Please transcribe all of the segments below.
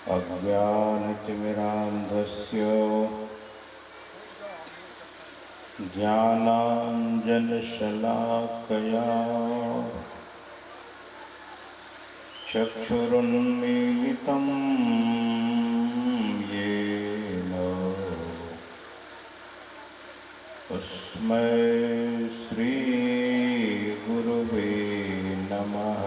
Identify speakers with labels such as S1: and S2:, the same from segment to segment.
S1: अज्ञानतिमिरान्धस्य ज्ञानाञ्जनशलाकया चक्षुरुन्मीलितं येन तस्मै श्रीगुरुवे नमः।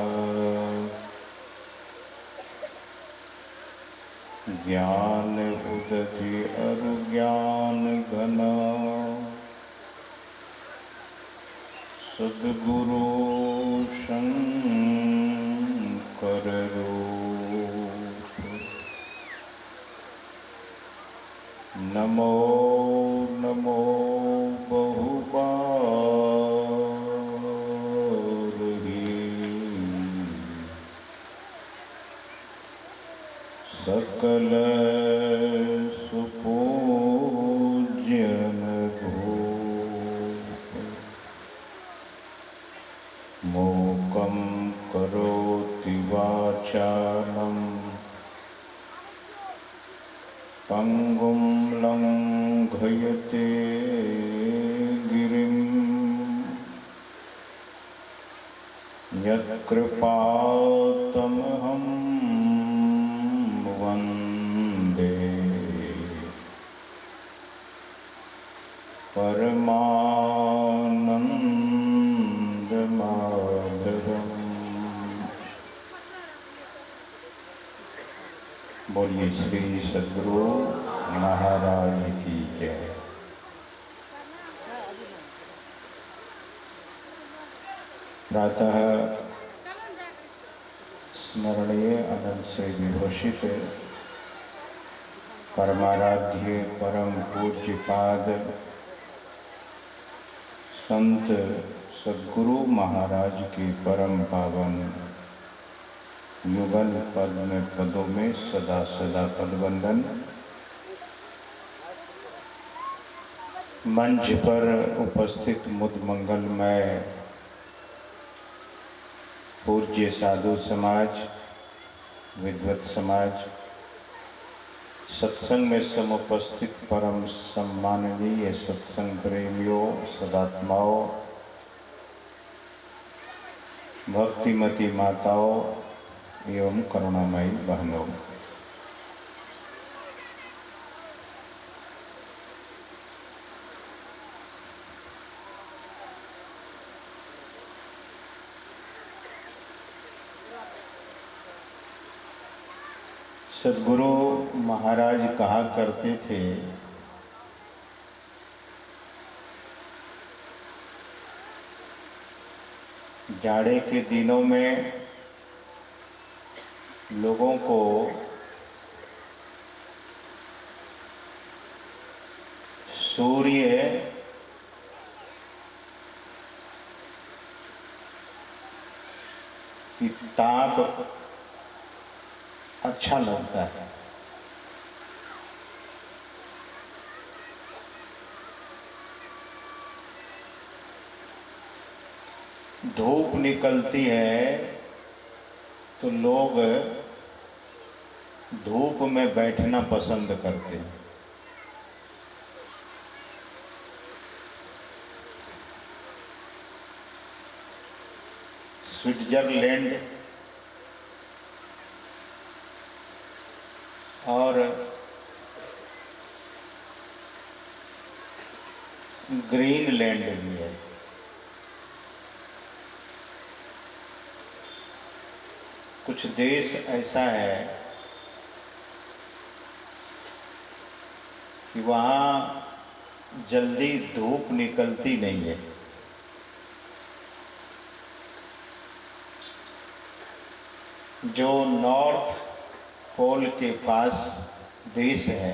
S1: ज्ञान उदधि अरुज्ञान घन सद्गुरु शंकर रूप। नमो नमो बहुबारहि सकल सुपूज्यन भूप। मूकं करोति वाचालं पंगुं लंघयते गिरिं यत्कृपातमहं वन्दे परमानंदमाधवम्। बोलिए श्री सद्गुरु महाराज की जय। प्रातः स्मरणीय अनंत से विभूषित परमाराध्य परम पूज्य पाद संत सद्गुरु महाराज की परम पावन युगल पद्म पदों में सदा सदा पदवंदन। मंच पर उपस्थित मुद मंगलमय पूज्य साधु समाज, विद्वत समाज, सत्संग में समुपस्थित परम सम्माननीय सत्संग प्रेमियों, सदात्माओं, भक्तिमती माताओं एवं करुणामयी बहनों, सद्गुरु महाराज कहा करते थे, जाड़े के दिनों में लोगों को सूर्य की ताप अच्छा लगता है। धूप निकलती है तो लोग धूप में बैठना पसंद करते हैं। स्विट्जरलैंड और ग्रीनलैंड भी है। कुछ देश ऐसा है कि वहाँ जल्दी धूप निकलती नहीं है। जो नॉर्थ पोल के पास देश है,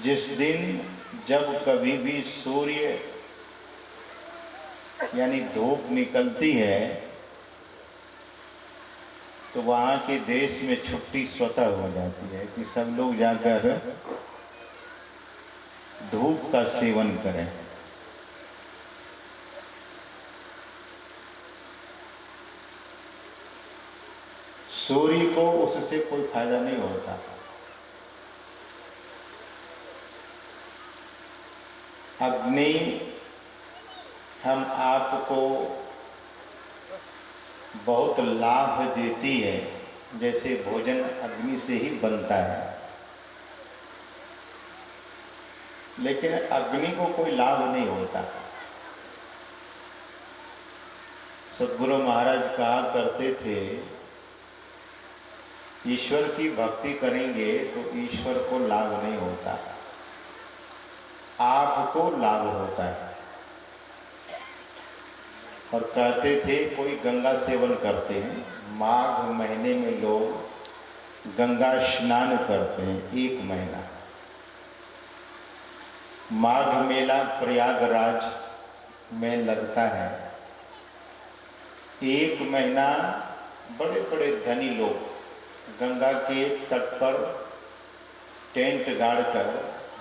S1: जिस दिन जब कभी भी सूर्य यानी धूप निकलती है तो वहाँ के देश में छुट्टी स्वतः हो जाती है कि सब लोग जाकर धूप का सेवन करें। सूर्य को उससे कोई फायदा नहीं होता। अग्नि हम आपको बहुत लाभ देती है, जैसे भोजन अग्नि से ही बनता है, लेकिन अग्नि को कोई लाभ नहीं होता। सद्गुरु महाराज कहा करते थे, ईश्वर की भक्ति करेंगे तो ईश्वर को लाभ नहीं होता, आपको लाभ होता है। और कहते थे कोई गंगा सेवन करते हैं, माघ महीने में लोग गंगा स्नान करते हैं 1 महीना। माघ मेला प्रयागराज में लगता है। 1 महीना बड़े बड़े धनी लोग गंगा के तट पर टेंट गाड़कर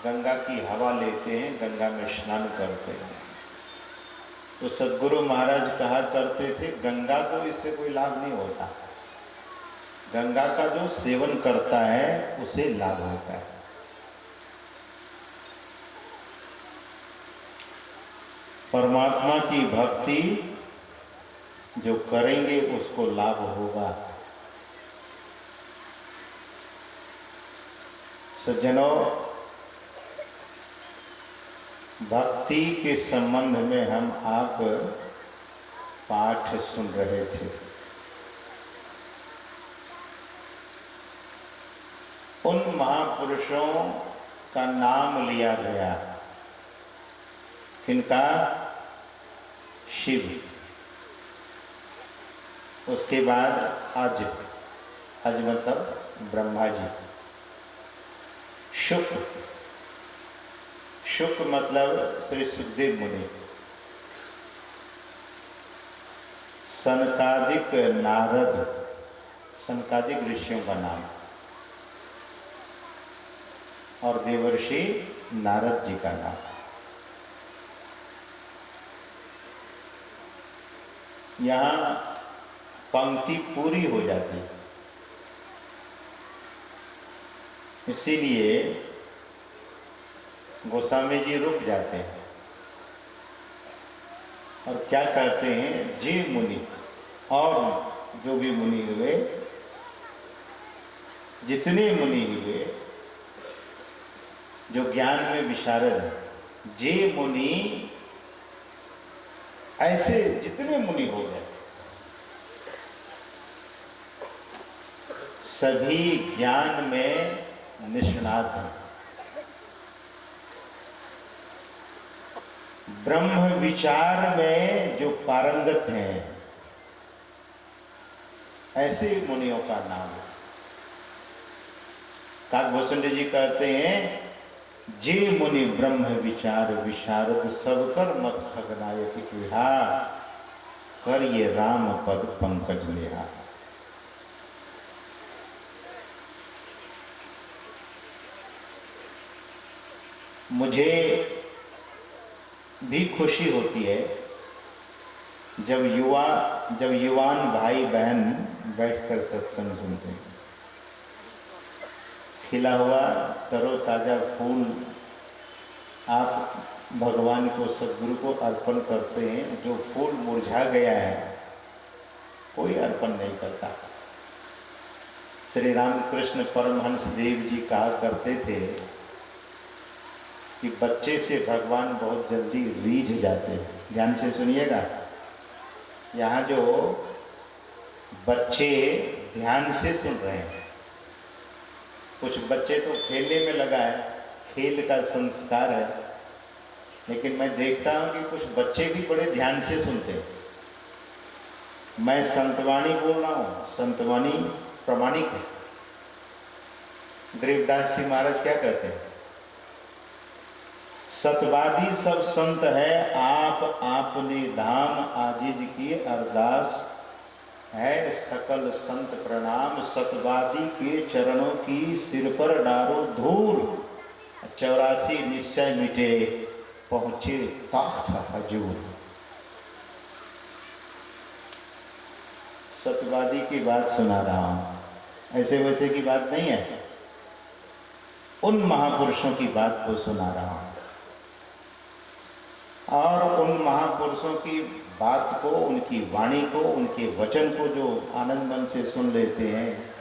S1: गंगा की हवा लेते हैं, गंगा में स्नान करते हैं। तो सद्गुरु महाराज कहा करते थे, गंगा को इससे कोई लाभ नहीं होता, गंगा का जो सेवन करता है उसे लाभ होता है। परमात्मा की भक्ति जो करेंगे उसको लाभ होगा। सज्जनों, भक्ति के संबंध में हम आप पाठ सुन रहे थे। उन महापुरुषों का नाम लिया गया, किनका? शिव। उसके बाद अज मतलब ब्रह्मा जी। शुक मतलब श्री सुखदेव मुनि। सनकादिक नारद, सनकादिक ऋषियों का नाम, और देवर्षि नारद जी का नाम। यहाँ पंक्ति पूरी हो जाती है, इसीलिए गोस्वामी जी रुक जाते हैं और क्या कहते हैं, जे मुनि और जो भी मुनि हुए, जितने मुनि हुए जो ज्ञान में विशारद हैं, जे मुनि, ऐसे जितने मुनि हो गए सभी ज्ञान में निष्णात हैं। ब्रह्म विचार में जो पारंगत हैं, ऐसे मुनियों का नाम है। काकभूषण जी कहते हैं, जे मुनि ब्रह्म विचार विशारद, सब कर मत खगनायक विहार, कर ये राम पद पंकज लेहा। मुझे भी खुशी होती है जब युवान भाई बहन बैठकर सत्संग सुनते हैं। खिला हुआ तरोताजा फूल आप भगवान को, सद्गुरु को अर्पण करते हैं। जो फूल मुरझा गया है कोई अर्पण नहीं करता। श्री रामकृष्ण परमहंस देव जी कहा करते थे कि बच्चे से भगवान बहुत जल्दी रीझ जाते हैं। ध्यान से सुनिएगा, यहाँ जो बच्चे ध्यान से सुन रहे हैं, कुछ बच्चे तो खेलने में लगा है, खेल का संस्कार है, लेकिन मैं देखता हूँ कि कुछ बच्चे भी बड़े ध्यान से सुनते हैं। मैं संतवाणी बोल रहा हूँ, संतवाणी प्रमाणिक है। गरीबदास जी महाराज क्या कहते हैं, सतवादी सब संत है, आप आपने धाम आजिज की अरदास है, सकल संत प्रणाम, सतवादी के चरणों की सिर पर डारो धूल, 84 निश्चय मिटे पहुंचे तख्त हजूर। सतवादी की बात सुना रहा हूं। ऐसे वैसे की बात नहीं है, उन महापुरुषों की बात को सुना रहा हूं। और उन महापुरुषों की बात को, उनकी वाणी को, उनके वचन को जो आनंद मन से सुन लेते हैं,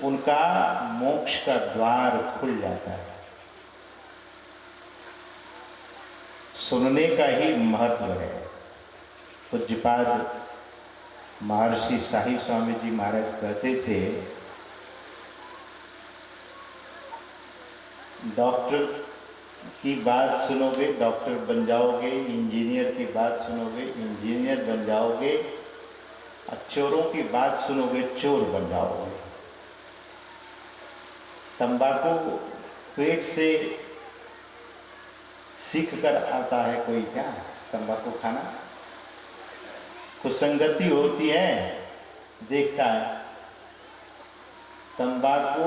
S1: उनका मोक्ष का द्वार खुल जाता है। सुनने का ही महत्व है। पूज्यपाद महर्षि शाही स्वामी जी महाराज कहते थे, डॉक्टर की बात सुनोगे डॉक्टर बन जाओगे, इंजीनियर की बात सुनोगे इंजीनियर बन जाओगे, और चोरों की बात सुनोगे चोर बन जाओगे। तंबाकू पेट से सीख कर आता है कोई क्या तंबाकू खाना? कुछ संगति होती है, देखता है तंबाकू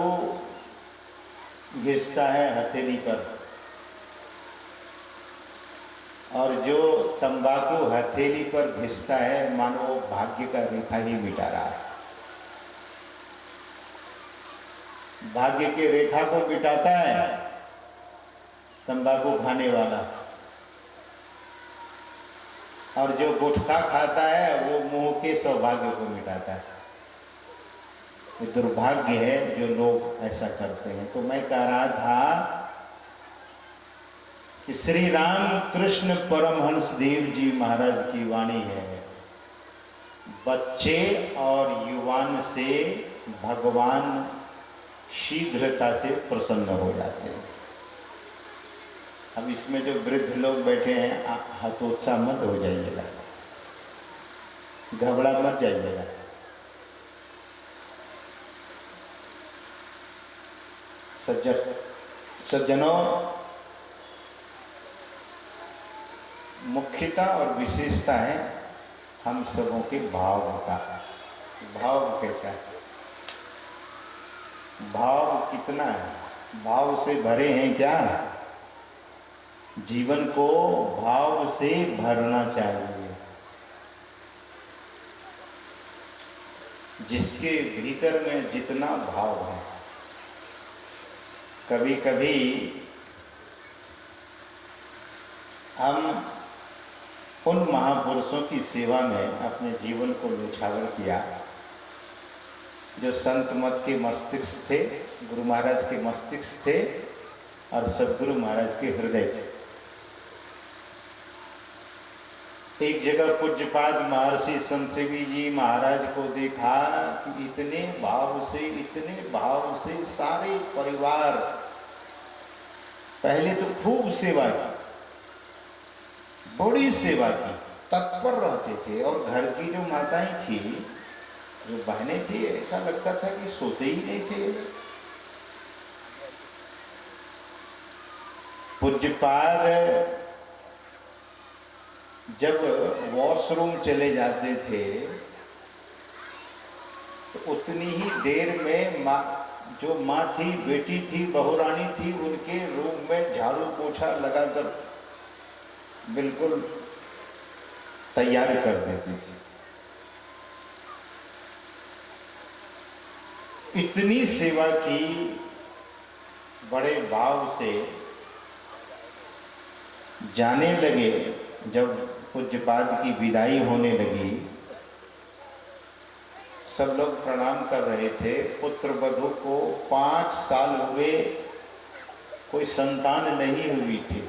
S1: घिसता है हथेली पर, और जो तंबाकू हथेली पर घिसता है मानो वो भाग्य का रेखा ही मिटा रहा है। भाग्य के रेखा को मिटाता है तंबाकू खाने वाला, और जो गुटखा खाता है वो मुंह के सौभाग्य को मिटाता है। ये दुर्भाग्य है जो लोग ऐसा करते हैं। तो मैं कह रहा था कि श्री राम कृष्ण परमहंस देव जी महाराज की वाणी है, बच्चे और युवान से भगवान शीघ्रता से प्रसन्न हो जाते हैं। अब इसमें जो वृद्ध लोग बैठे हैं, हतोत्साह मत हो जाइएगा, घबरा मत जाइएगा। सज्जनों, मुख्यता और विशेषता है हम सबों के भाव का। भाव कैसा है? भाव कितना है? भाव से भरे हैं क्या? जीवन को भाव से भरना चाहिए। जिसके भीतर में जितना भाव है, कभी कभी हम उन महापुरुषों की सेवा में अपने जीवन को न्यौछावर किया जो संत मत के मस्तिष्क थे, गुरु महाराज के मस्तिष्क थे और सदगुरु महाराज के हृदय थे। एक जगह पूज्यपाद महर्षि संतसेवी जी महाराज को देखा कि इतने भाव से सारे परिवार, पहले तो खूब सेवा की, बड़ी सेवा की, तत्पर रहते थे। और घर की जो माताएं थी, जो बहनें थी, ऐसा लगता था कि सोते ही नहीं थे। पूज्यपाद जब वॉशरूम चले जाते थे तो उतनी ही देर में जो माँ थी, बेटी थी, बहुरानी थी, उनके रूम में झाड़ू पोछा लगाकर बिल्कुल तैयार कर देती थी। इतनी सेवा की, बड़े भाव से जाने लगे। जब पूज्यपाद की विदाई होने लगी, सब लोग प्रणाम कर रहे थे। पुत्र वधू को 5 साल हुए, कोई संतान नहीं हुई थी।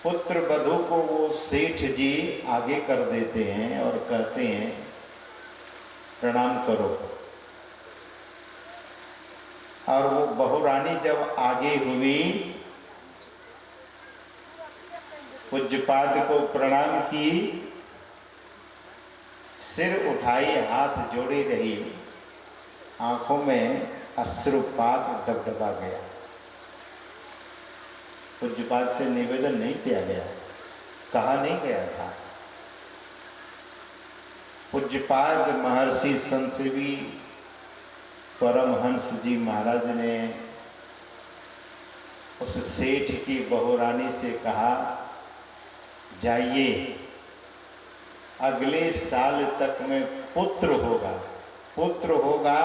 S1: पुत्र वधू को वो सेठ जी आगे कर देते हैं और कहते हैं प्रणाम करो। और वो बहुरानी जब आगे हुई, पूज्यपाद को प्रणाम की, सिर उठाई, हाथ जोड़े रही, आंखों में अश्रुपात डबडबा गया। पूज्यपाद से निवेदन नहीं किया गया, कहा नहीं गया था। पूज्यपाद महर्षि संतसेवी परमहंस जी महाराज ने उस सेठ की बहुरानी से कहा, जाइए अगले साल तक में पुत्र होगा, पुत्र होगा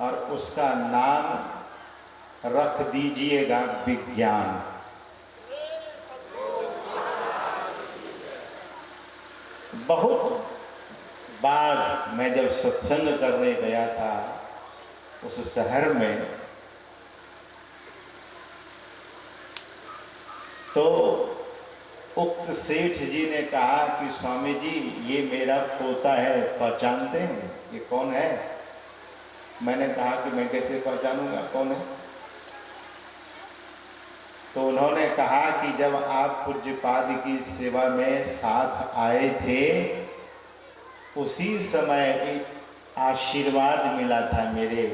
S1: और उसका नाम रख दीजिएगा विज्ञान। बहुत बाद मैं जब सत्संग करने गया था उस शहर में, तो उक्त सेठ जी ने कहा कि स्वामी जी ये मेरा पोता है, पहचानते हैं? ये कौन है? मैंने कहा कि मैं कैसे पहचानूंगा कौन है। तो उन्होंने कहा कि जब आप पूज्यपाद की सेवा में साथ आए थे उसी समय एक आशीर्वाद मिला था मेरे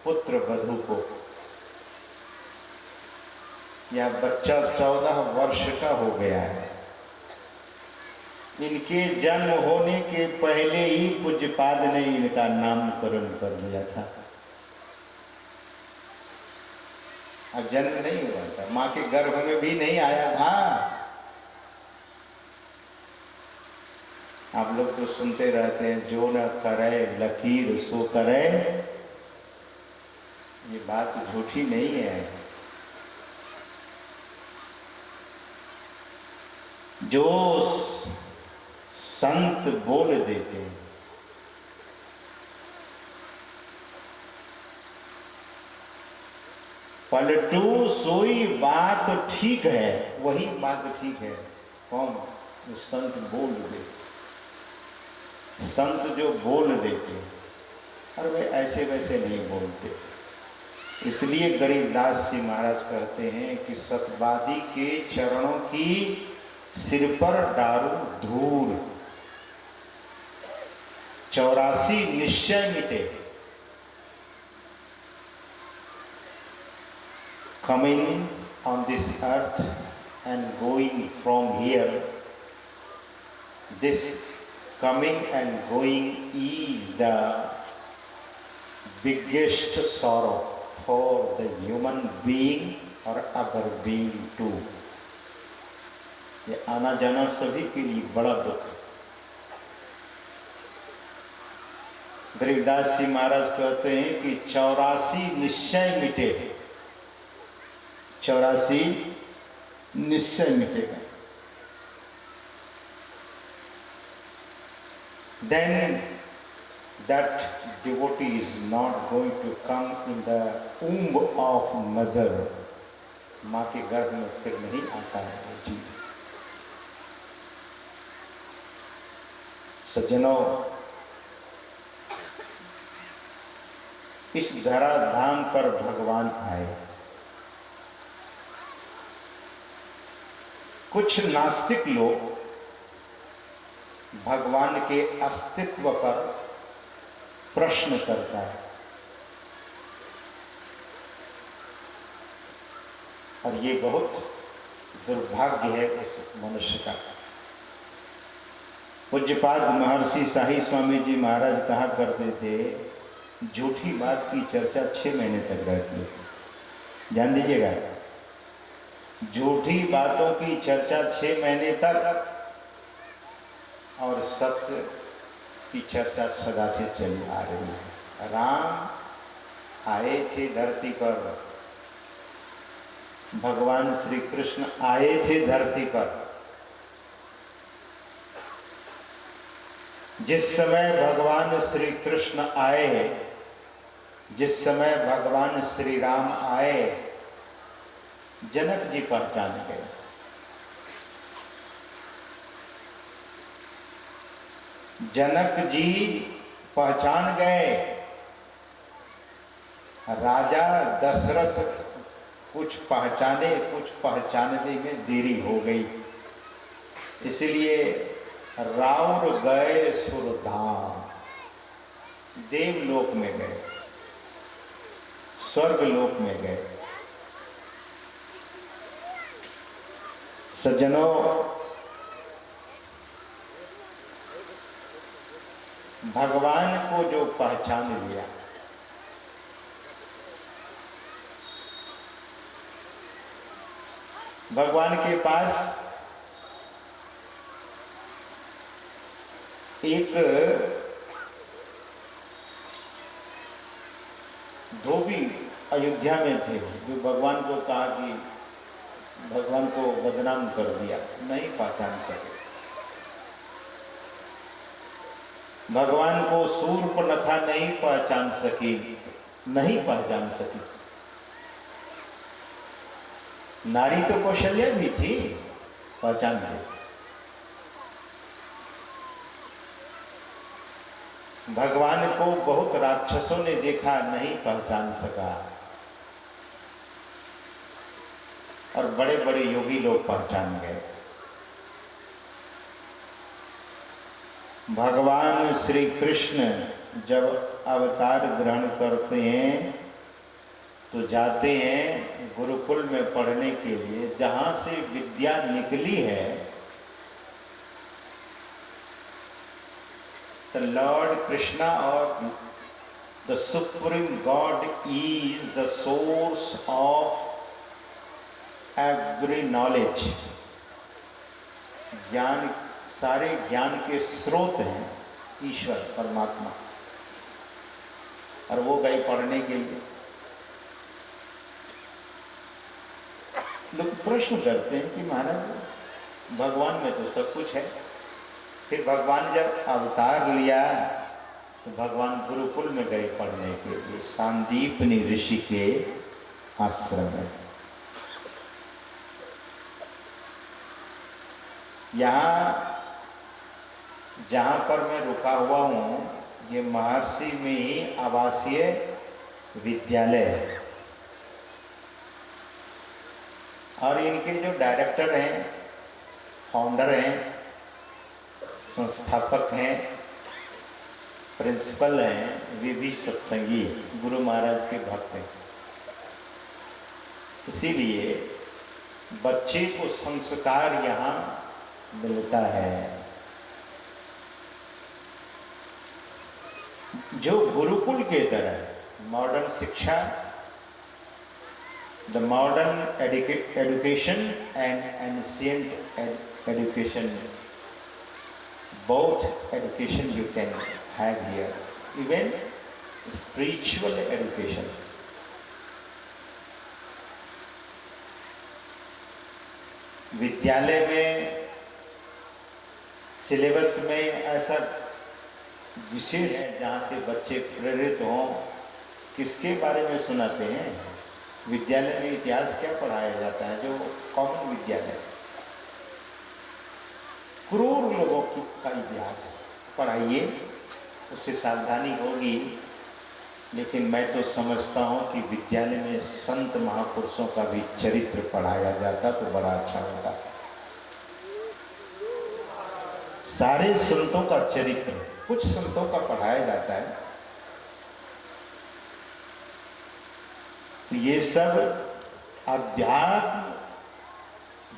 S1: पुत्र वधू को। यह बच्चा 14 वर्ष का हो गया है। इनके जन्म होने के पहले ही पूज्यपाद ने इनका नामकरण कर दिया था। अब जन्म नहीं हुआ था, मां के गर्भ में भी नहीं आया था। आप लोग तो सुनते रहते हैं, जो न करे लकीर सो करे। ये बात झूठी नहीं है। जो संत बोल देते हैं, पलटू सोई बात ठीक है, वही बात ठीक है। कौन? जो संत बोल दे, संत जो बोल देते, और वे ऐसे वैसे नहीं बोलते। इसलिए गरीबदास जी महाराज कहते हैं कि सतवादी के चरणों की सिर पर डारू धूल, 84 निश्चय मिटे। Coming on this earth and going from here, this coming and going is the biggest sorrow for the human being or other being too. ये आना जाना सभी के लिए बड़ा दुख है। गरीबदास जी महाराज कहते हैं कि 84 निश्चय मिटे, 84 निश्चय मिटेगा। Then that devotee is not going to come in the womb of mother. माँ के गर्भ में फिर नहीं आता है वो जीव। सज्जनों, इस धराधाम पर भगवान आए। कुछ नास्तिक लोग भगवान के अस्तित्व पर प्रश्न करता है, और ये बहुत दुर्भाग्य है उस मनुष्य का। पूज्यपाद महर्षि शाही स्वामी जी महाराज कहा करते थे, झूठी बात की चर्चा 6 महीने तक रहती है। ध्यान दीजिएगा, झूठी बातों की चर्चा 6 महीने तक, और सत्य की चर्चा सदा से चली आ रही है। राम आए थे धरती पर, भगवान श्री कृष्ण आए थे धरती पर। जिस समय भगवान श्री कृष्ण आए, जिस समय भगवान श्री राम आए, जनक जी पहचान गए। जनक जी पहचान गए। राजा दशरथ कुछ पहचानने में देरी हो गई, इसलिए राउर गए सुरधाम, देवलोक में गए, स्वर्गलोक में गए। सज्जनों, भगवान को जो पहचान लिया, भगवान के पास एक धोबी अयोध्या में थे जो भगवान को कहा कि भगवान को बदनाम कर दिया, नहीं पहचान सके। भगवान को शूर्पणखा नहीं पहचान सकी, नहीं पहचान सकी। नारी तो कौशल्या भी थी, पहचान ली। भगवान को बहुत राक्षसों ने देखा, नहीं पहचान सका, और बड़े बड़े योगी लोग पहचान गए। भगवान श्री कृष्ण जब अवतार ग्रहण करते हैं तो जाते हैं गुरुकुल में पढ़ने के लिए, जहां से विद्या निकली है। The Lord Krishna or the Supreme God is the source of every knowledge. ज्ञान, सारे ज्ञान के स्रोत हैं ईश्वर परमात्मा, और वो गए पढ़ने के लिए। लोग प्रश्न करते हैं कि महाराज भगवान में तो सब कुछ है, फिर भगवान जब अवतार लिया तो भगवान गुरुकुल में गए पढ़ने के लिए, सांदीपनी ऋषि के आश्रम में। यहाँ जहाँ पर मैं रुका हुआ हूँ, ये महर्षि में ही आवासीय विद्यालय है, और इनके जो डायरेक्टर हैं, फाउंडर हैं, संस्थापक हैं, प्रिंसिपल हैं, वे भी सत्संगी गुरु महाराज के भक्त हैं। इसीलिए बच्चे को संस्कार यहाँ मिलता है। जो गुरुकुल के तरह मॉडर्न शिक्षा, the modern education and ancient education, both education you can have here, even spiritual education. विद्यालय में सिलेबस में ऐसा विशेष है जहाँ से बच्चे प्रेरित हों। किसके बारे में सुनाते हैं? विद्यालय में इतिहास क्या पढ़ाया जाता है? जो कॉमन विद्यालय, क्रूर लोगों का इतिहास पढ़ाइए, उससे सावधानी होगी। लेकिन मैं तो समझता हूँ कि विद्यालय में संत महापुरुषों का भी चरित्र पढ़ाया जाता तो बड़ा अच्छा होता। सारे संतों का चरित्र, कुछ संतों का पढ़ाया जाता है, तो ये सब अध्यात्म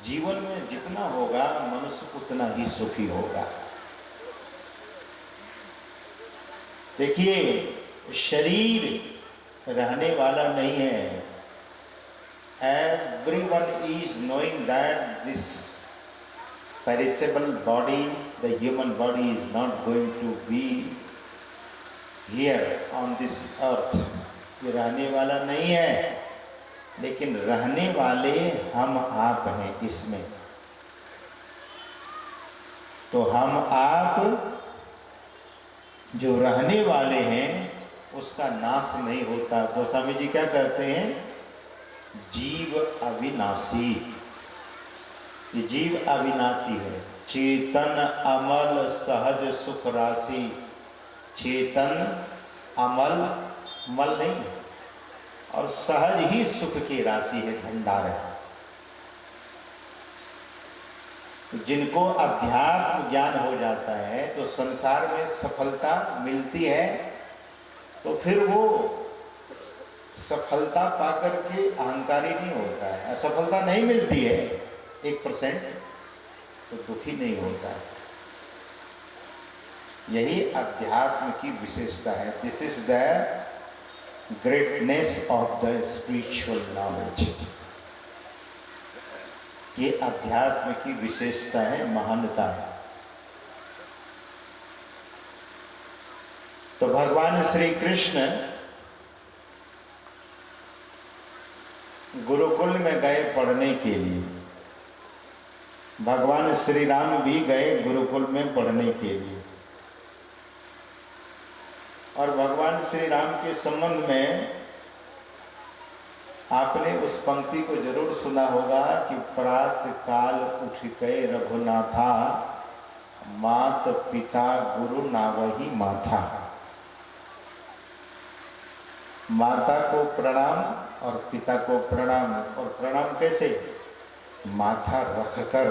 S1: जीवन में जितना होगा मनुष्य उतना ही सुखी होगा। देखिए, शरीर रहने वाला नहीं है। Everyone is knowing that this perishable body, the human body, is not going to be here on this earth. ये रहने वाला नहीं है, लेकिन रहने वाले हम आप हैं इसमें। तो हम आप जो रहने वाले हैं उसका नाश नहीं होता। गोस्वामी जी क्या कहते हैं? जीव अविनाशी। ये जीव अविनाशी है। चेतन अमल सहज सुख राशि। चेतन अमल, मल नहीं है, और सहज ही सुख की राशि है, भंडार है। जिनको अध्यात्म ज्ञान हो जाता है तो संसार में सफलता मिलती है, तो फिर वो सफलता पाकर के अहंकारी नहीं होता है। असफलता नहीं मिलती है 1%, तो दुखी नहीं होता है। यही अध्यात्म की विशेषता है। This is the greatness of the spiritual knowledge. ये अध्यात्म की विशेषता है, महानता है। तो भगवान श्री कृष्ण गुरुकुल में गए पढ़ने के लिए, भगवान श्री राम भी गए गुरुकुल में पढ़ने के लिए। और भगवान श्री राम के संबंध में आपने उस पंक्ति को जरूर सुना होगा कि प्रातः काल उठ के रघुनाथा, मात पिता गुरु नावही माथा। माता को प्रणाम और पिता को प्रणाम, और प्रणाम कैसे? माथा रखकर।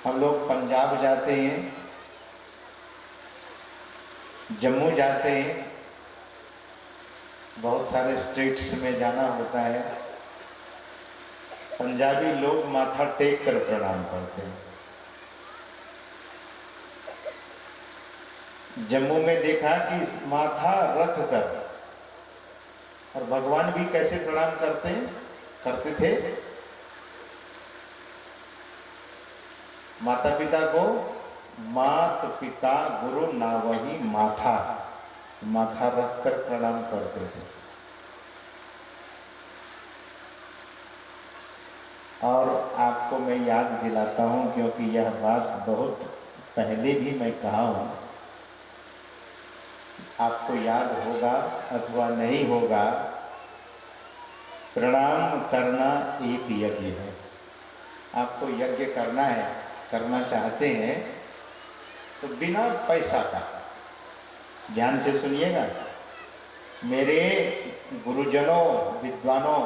S1: हम लोग पंजाब जाते हैं, जम्मू जाते हैं, बहुत सारे स्टेट्स में जाना होता है। पंजाबी लोग माथा टेक कर प्रणाम करते हैं। जम्मू में देखा कि माथा रख कर, और भगवान भी कैसे प्रणाम करते थे? माता पिता को मात पिता गुरु नावही माथा, माथा रखकर प्रणाम करते थे। और आपको मैं याद दिलाता हूं, क्योंकि यह बात बहुत पहले भी मैं कहा हूं, आपको याद होगा अथवा नहीं होगा, प्रणाम करना एक यज्ञ है। आपको यज्ञ करना है, करना चाहते हैं तो बिना पैसा का, ध्यान से सुनिएगा मेरे गुरुजनों, विद्वानों,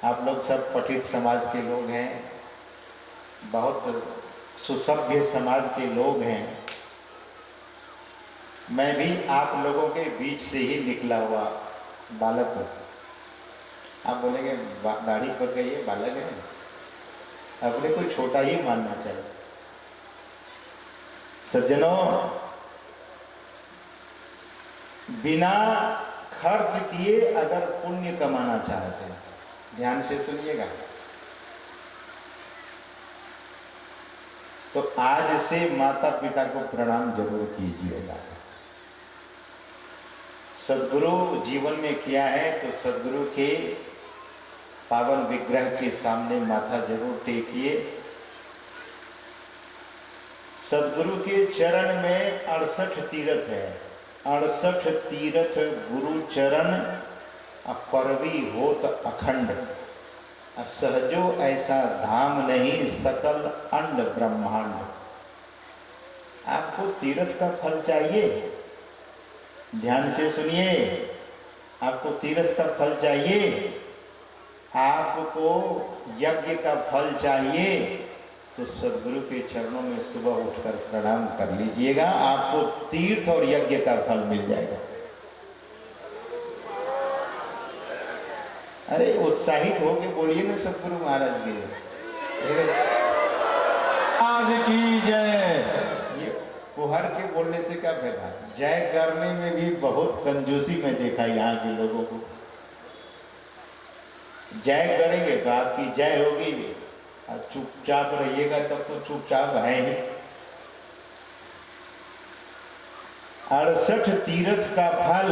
S1: आप लोग सब पठित समाज के लोग हैं, बहुत सुसभ्य समाज के लोग हैं। मैं भी आप लोगों के बीच से ही निकला हुआ बालक हूँ। आप बोलेंगे दाढ़ी पर के ये बालक है, अपने को छोटा ही मानना चाहिए। सज्जनों, बिना खर्च किए अगर पुण्य कमाना चाहते हैं, ध्यान से सुनिएगा, तो आज से माता पिता को प्रणाम जरूर कीजिएगा। सद्गुरु जीवन में किया है तो सद्गुरु के पावन विग्रह के सामने माथा जरूर टेकिए। सद्गुरु के चरण में 68 तीर्थ है, 68 तीर्थ गुरु चरण परवी होत अखंड, सहजो ऐसा धाम नहीं सकल अंड ब्रह्मांड। आपको तीर्थ का फल चाहिए, ध्यान से सुनिए, आपको तीर्थ का फल चाहिए, आपको यज्ञ का फल चाहिए, तो सद्गुरु के चरणों में सुबह उठकर प्रणाम कर लीजिएगा, आपको तीर्थ और यज्ञ का फल मिल जाएगा। अरे उत्साहित होके बोलिए ना सद्गुरु महाराज के आज की जय। ये कुहर के बोलने से क्या फायदा? जय करने में भी बहुत कंजूसी में देखा यहाँ के लोगों को। जय करेंगे तो आपकी जय होगी, और चुपचाप रहिएगा तब तो चुपचाप है ही। 68 तीर्थ का फल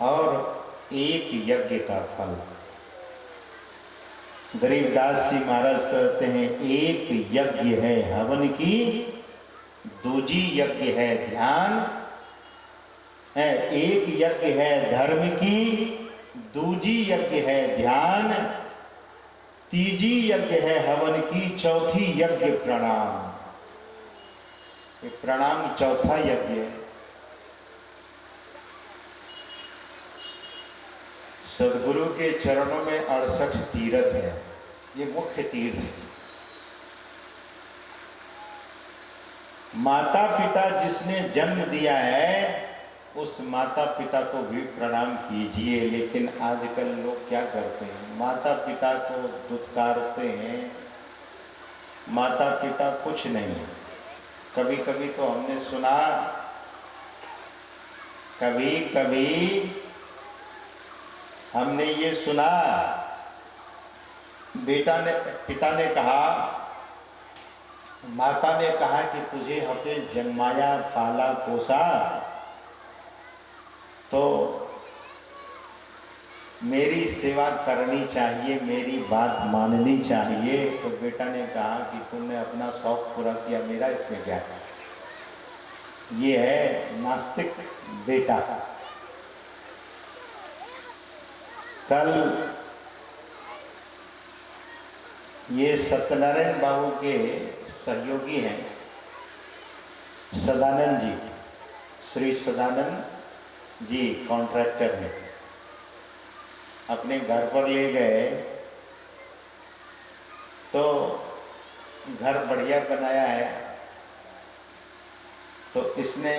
S1: और एक यज्ञ का फल। गरीबदास जी महाराज कहते हैं, एक यज्ञ है हवन की, दूजी यज्ञ है ध्यान है, एक यज्ञ है धर्म की, दूजी यज्ञ है ध्यान, तीजी यज्ञ है हवन की, चौथी यज्ञ प्रणाम। ये प्रणाम चौथा यज्ञ है। सद्गुरु के चरणों में 68 तीर्थ है, ये मुख्य तीर्थ है। माता पिता जिसने जन्म दिया है उस माता पिता को भी प्रणाम कीजिए। लेकिन आजकल लोग क्या करते हैं, माता पिता को दुत्कारते हैं, माता पिता कुछ नहीं। कभी कभी तो हमने सुना, कभी कभी हमने ये सुना, पिता ने कहा माता ने कहा कि तुझे हमने जन्माया, पाला, पोसा, तो मेरी सेवा करनी चाहिए, मेरी बात माननी चाहिए। तो बेटा ने कहा कि तुमने अपना शौक पूरा किया, मेरा इसमें क्या है। ये है नास्तिक बेटा। कल ये सत्यनारायण बाबू के सहयोगी हैं सदानंद जी, श्री सदानंद जी कॉन्ट्रैक्टर हैं, अपने घर पर ले गए तो घर बढ़िया बनाया है। तो इसने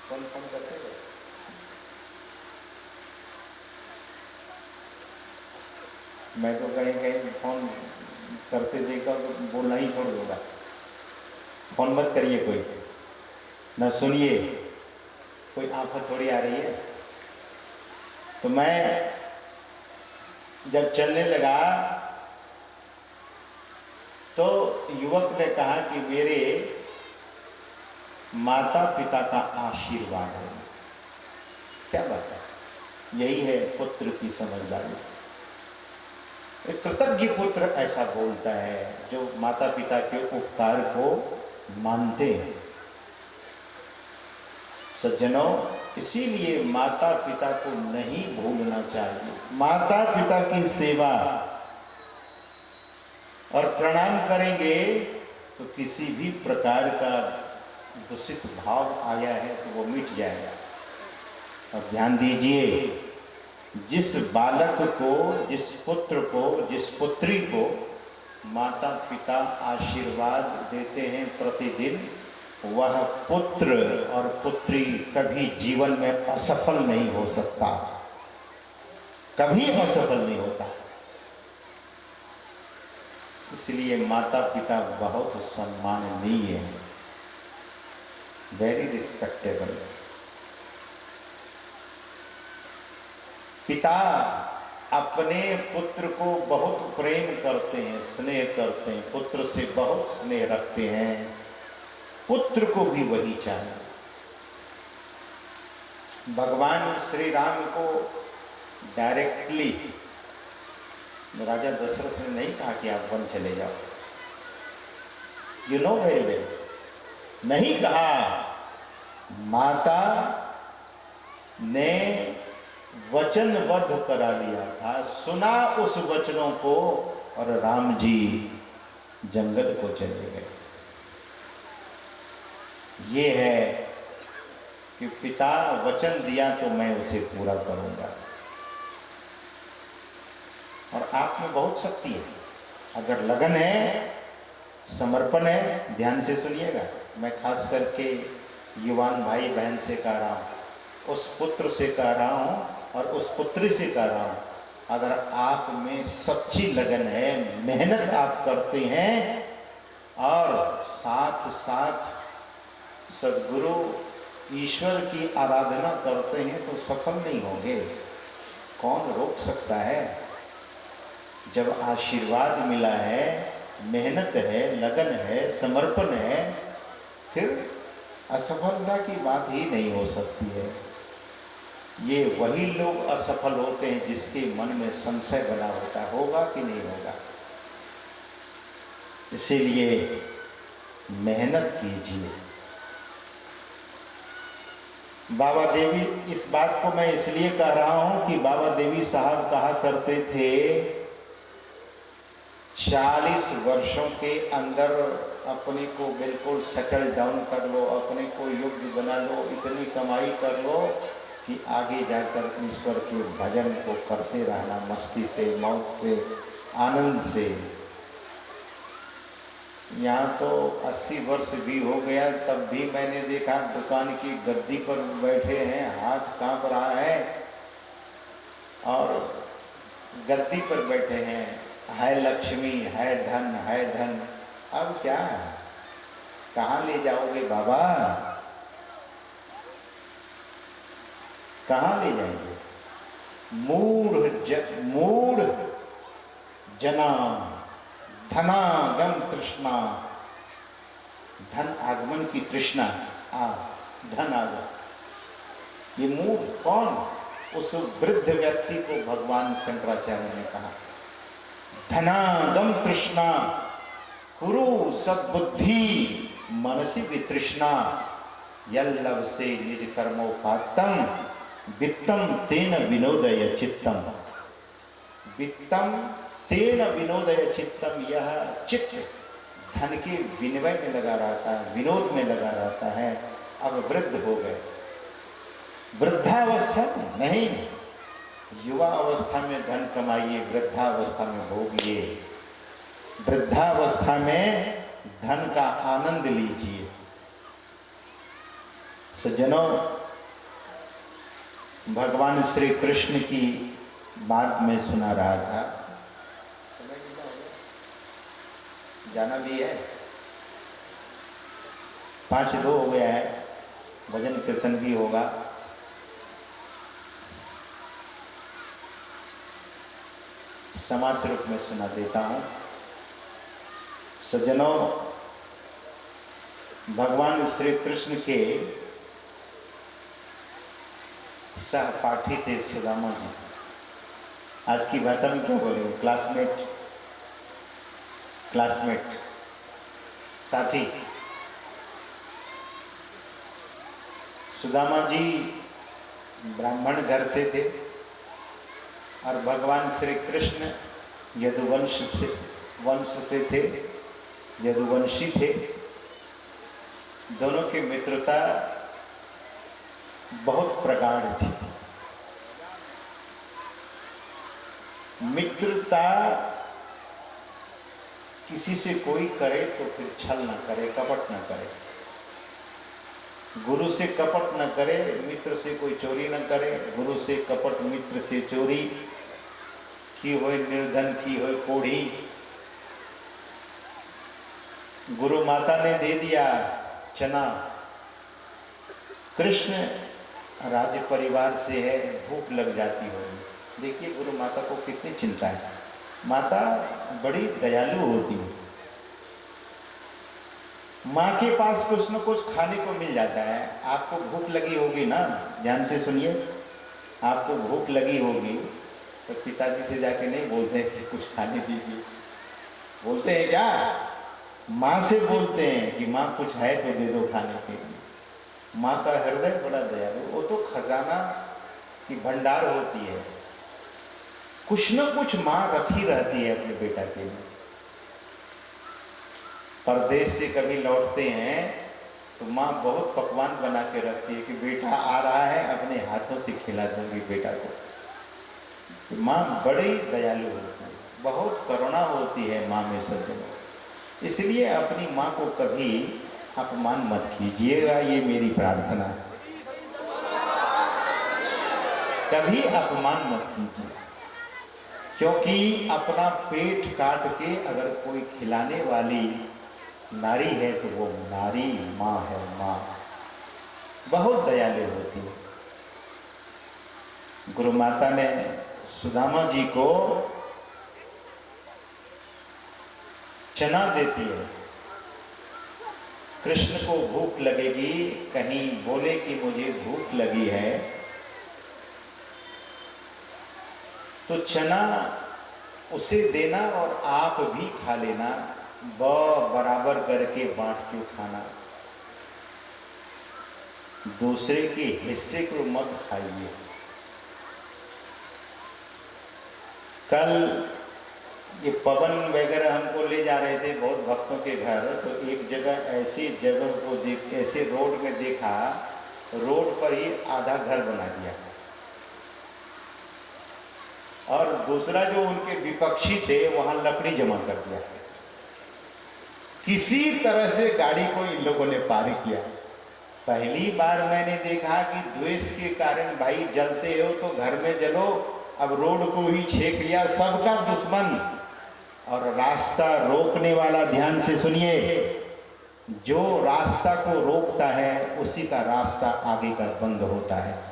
S1: कौन करते थे, मैं तो कहीं कहीं फोन करते देखा तो बोलना ही छोड़ दूंगा। फोन मत करिए कोई, न सुनिए, कोई आफत थोड़ी आ रही है। तो मैं जब चलने लगा तो युवक ने कहा कि मेरे माता पिता का आशीर्वाद है। क्या बात है, यही है पुत्र की समझदारी। एक कृतज्ञ पुत्र ऐसा बोलता है जो माता पिता के उपकार को मानते हैं। सज्जनों, इसीलिए माता पिता को नहीं भूलना चाहिए। माता पिता की सेवा और प्रणाम करेंगे तो किसी भी प्रकार का दूषित भाव आया है तो वो मिट जाएगा। और ध्यान दीजिए, जिस बालक को, जिस पुत्र को, जिस पुत्री को माता पिता आशीर्वाद देते हैं प्रतिदिन, वह पुत्र और पुत्री कभी जीवन में असफल नहीं हो सकता, कभी असफल नहीं होता। इसलिए माता पिता बहुत सम्माननीय है, वेरी रिस्पेक्टेबल। पिता अपने पुत्र को बहुत प्रेम करते हैं, स्नेह करते हैं, पुत्र से बहुत स्नेह रखते हैं, पुत्र को भी वही चाहिए। भगवान श्री राम को डायरेक्टली राजा दशरथ ने नहीं कहा कि आप वन चले जाओ, यू नो वेरी वेल, नहीं कहा। माता ने वचनबद्ध करा लिया था, सुना उस वचनों को, और राम जी जंगल को चले गए। ये है कि पिता वचन दिया तो मैं उसे पूरा करूंगा। और आप में बहुत शक्ति है, अगर लगन है, समर्पण है। ध्यान से सुनिएगा, मैं खास करके युवान भाई बहन से कह रहा हूं, उस पुत्र से कह रहा हूं और उस पुत्री से कह रहा हूं, अगर आप में सच्ची लगन है, मेहनत आप करते हैं और साथ साथ सद्गुरु ईश्वर की आराधना करते हैं, तो सफल नहीं होंगे। कौन रोक सकता है? जब आशीर्वाद मिला है, मेहनत है, लगन है, समर्पण है, फिर असफलता की बात ही नहीं हो सकती है। ये वही लोग असफल होते हैं जिसके मन में संशय बना होता है, होगा कि नहीं होगा। इसीलिए मेहनत कीजिए। बाबा देवी, इस बात को मैं इसलिए कह रहा हूं कि बाबा देवी साहब कहा करते थे, 40 वर्षों के अंदर अपने को बिल्कुल सेटल डाउन कर लो, अपने को योग्य बना लो, इतनी कमाई कर लो कि आगे जाकर ईश्वर के भजन को करते रहना, मस्ती से, मौज से, आनंद से। यहाँ तो 80 वर्ष भी हो गया, तब भी मैंने देखा दुकान की गद्दी पर बैठे हैं, हाथ कांप रहा है और गद्दी पर बैठे हैं, है लक्ष्मी, है धन, है धन। अब क्या है, कहाँ ले जाओगे बाबा, कहाँ ले जाएंगे? मूढ़ जना धनागम तृष्णा, धन आगमन की तृष्णा, धन आगमन। ये मूढ़ कौन? उस वृद्ध व्यक्ति को भगवान शंकराचार्य ने कहा, धनागम तृष्णा कुरु सद्बुद्धि मनसि वितृष्णा, यल्लव से निज कर्मोपात्तम वित्तम तेन विनोदय चित्तम। वित्तम तेन विनोदय चित्तम, यह चित्त धन के विनिमय में लगा रहता है, विनोद में लगा रहता है। अब वृद्ध हो गए, वृद्धावस्था में नहीं, युवा अवस्था में धन कमाइए, वृद्धावस्था में भोगिए, वृद्धावस्था में धन का आनंद लीजिए। सज्जनों, भगवान श्री कृष्ण की बात मैं सुना रहा था। जाना भी है, 5:02 हो गया है, भजन कीर्तन भी होगा। समाज रूप में सुना देता हूं। सज्जनों, भगवान श्री कृष्ण के सहपाठी थे सुदामा जी। आज की भाषा में क्या बोले, क्लासमेट, क्लासमेट, साथी। सुदामा जी ब्राह्मण घर से थे और भगवान श्री कृष्ण यदुवंश से थे, यदुवंशी थे। दोनों की मित्रता बहुत प्रगाढ़ थी। मित्रता किसी से कोई करे तो फिर छल न करे, कपट न करे। गुरु से कपट न करे, मित्र से कोई चोरी न करे। गुरु से कपट, मित्र से चोरी, की होए निर्धन, की होए कोढ़ी। गुरु माता ने दे दिया चना, कृष्ण राज्य परिवार से है, भूख लग जाती होगी। देखिए गुरु माता को कितनी चिंता है। माता बड़ी दयालु होती है। माँ के पास कुछ न कुछ खाने को मिल जाता है। आपको भूख लगी होगी ना, ध्यान से सुनिए, आपको भूख लगी होगी तो पिताजी से जाके नहीं बोलते हैं कि कुछ खाने दीजिए, बोलते हैं क्या? माँ से बोलते हैं कि माँ कुछ है तो दे दो खाने के लिए। माँ का हृदय बड़ा दयालु, वो तो खजाना की भंडार होती है। कुछ न कुछ माँ रखी रहती है अपने बेटा के लिए। परदेश से कभी लौटते हैं तो माँ बहुत पकवान बना के रखती है कि बेटा आ रहा है, अपने हाथों से खिला दूंगी बेटा को। माँ बड़ी दयालु होती है, बहुत करुणा होती है माँ में सज्जनों। इसलिए अपनी माँ को कभी अपमान मत कीजिएगा, ये मेरी प्रार्थना है। कभी अपमान मत कीजिए, क्योंकि अपना पेट काट के अगर कोई खिलाने वाली नारी है तो वो नारी माँ है। माँ बहुत दयालु होती है। गुरु माता ने सुदामा जी को चना देती है। कृष्ण को भूख लगेगी, कहीं बोले कि मुझे भूख लगी है, तो चना उसे देना और आप भी खा लेना, बराबर करके बांट के खाना। दूसरे के हिस्से को मत खाइए। कल ये पवन वगैरह हमको ले जा रहे थे बहुत भक्तों के घर, तो एक जगह ऐसी जगह को देख, ऐसे रोड में देखा, रोड पर ही आधा घर बना दिया और दूसरा जो उनके विपक्षी थे वहां लकड़ी जमा कर दिया। किसी तरह से गाड़ी को इन लोगों ने पार किया। पहली बार मैंने देखा कि द्वेष के कारण भाई जलते हो तो घर में जलो, अब रोड को ही छेक लिया, सबका दुश्मन। और रास्ता रोकने वाला, ध्यान से सुनिए, जो रास्ता को रोकता है उसी का रास्ता आगे का बंद होता है।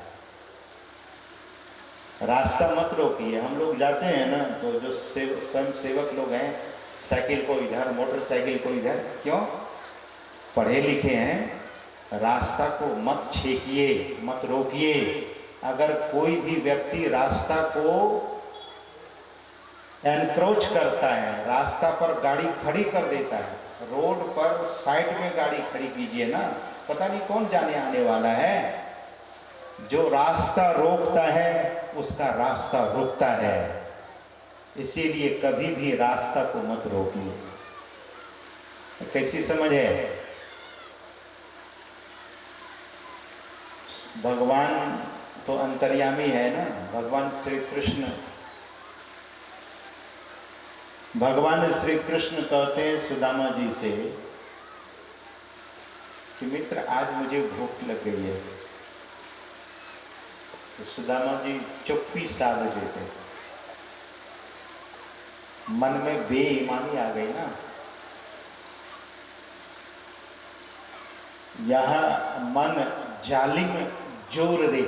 S1: रास्ता मत रोकिए। हम लोग जाते हैं ना तो जो स्वयं सेवक लोग हैं, साइकिल को इधर, मोटरसाइकिल को इधर। क्यों? पढ़े लिखे हैं, रास्ता को मत छेकिए, मत रोकिए। अगर कोई भी व्यक्ति रास्ता को एनक्रोच करता है, रास्ता पर गाड़ी खड़ी कर देता है, रोड पर साइड में गाड़ी खड़ी कीजिए ना, पता नहीं कौन जाने आने वाला है। जो रास्ता रोकता है उसका रास्ता रुकता है। इसीलिए कभी भी रास्ता को मत रोकिए। कैसी समझ है? भगवान तो अंतर्यामी है ना, भगवान श्री कृष्ण। भगवान श्री कृष्ण कहते हैं सुदामा जी से कि मित्र आज मुझे भूख लग गई है। तो सुदामा जी चुप्पी साध देते। मन में बेईमानी आ गई ना, यह मन जालिम जोर रे,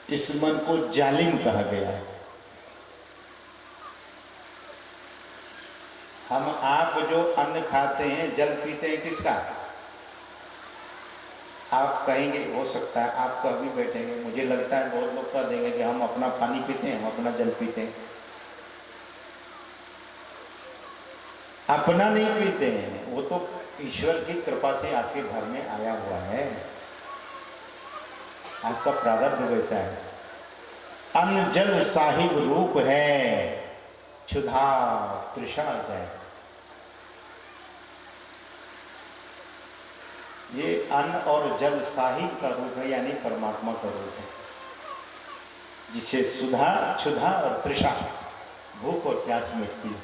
S1: इस मन को जालिम कहा गया है। हम आप जो अन्न खाते हैं, जल पीते हैं, किसका? आप कहेंगे, हो सकता है आप कभी बैठेंगे, मुझे लगता है बहुत लोग कह देंगे कि हम अपना पानी पीते हैं, हम अपना जल पीते हैं। अपना नहीं पीते हैं, वो तो ईश्वर की कृपा से आपके घर में आया हुआ है, आपका प्रारब्ध वैसा है। अन्न जल साहिब रूप है, क्षुधा तृषा है। ये अन्न और जल साहिब का रूप है, यानी परमात्मा का रूप है, जिसे सुधा क्षुधा और तृषा, भूख और प्यास मिटती है।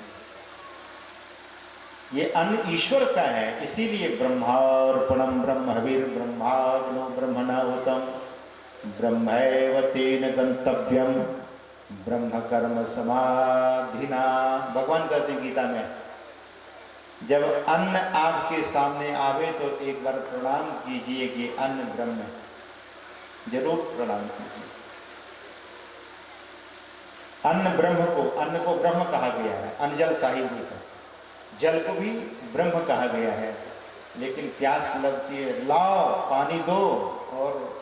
S1: ये अन्न ईश्वर का है, इसीलिए ब्रह्मार्पणम ब्रह्मवीर ब्रह्माग्नो ब्रह्मणाहुतम ब्रह्मैव तेन गंतव्यम ब्रह्म कर्म समाधिना। भगवान कहते हैं गीता में, जब अन्न आपके सामने आवे तो एक बार प्रणाम कीजिए कि अन्न ब्रह्म है, जरूर प्रणाम कीजिए। अन्न को ब्रह्म कहा गया है, अन्न जल साहिब रूप है। जल को भी ब्रह्म कहा गया है, लेकिन प्यास लगती है, लाओ पानी दो, और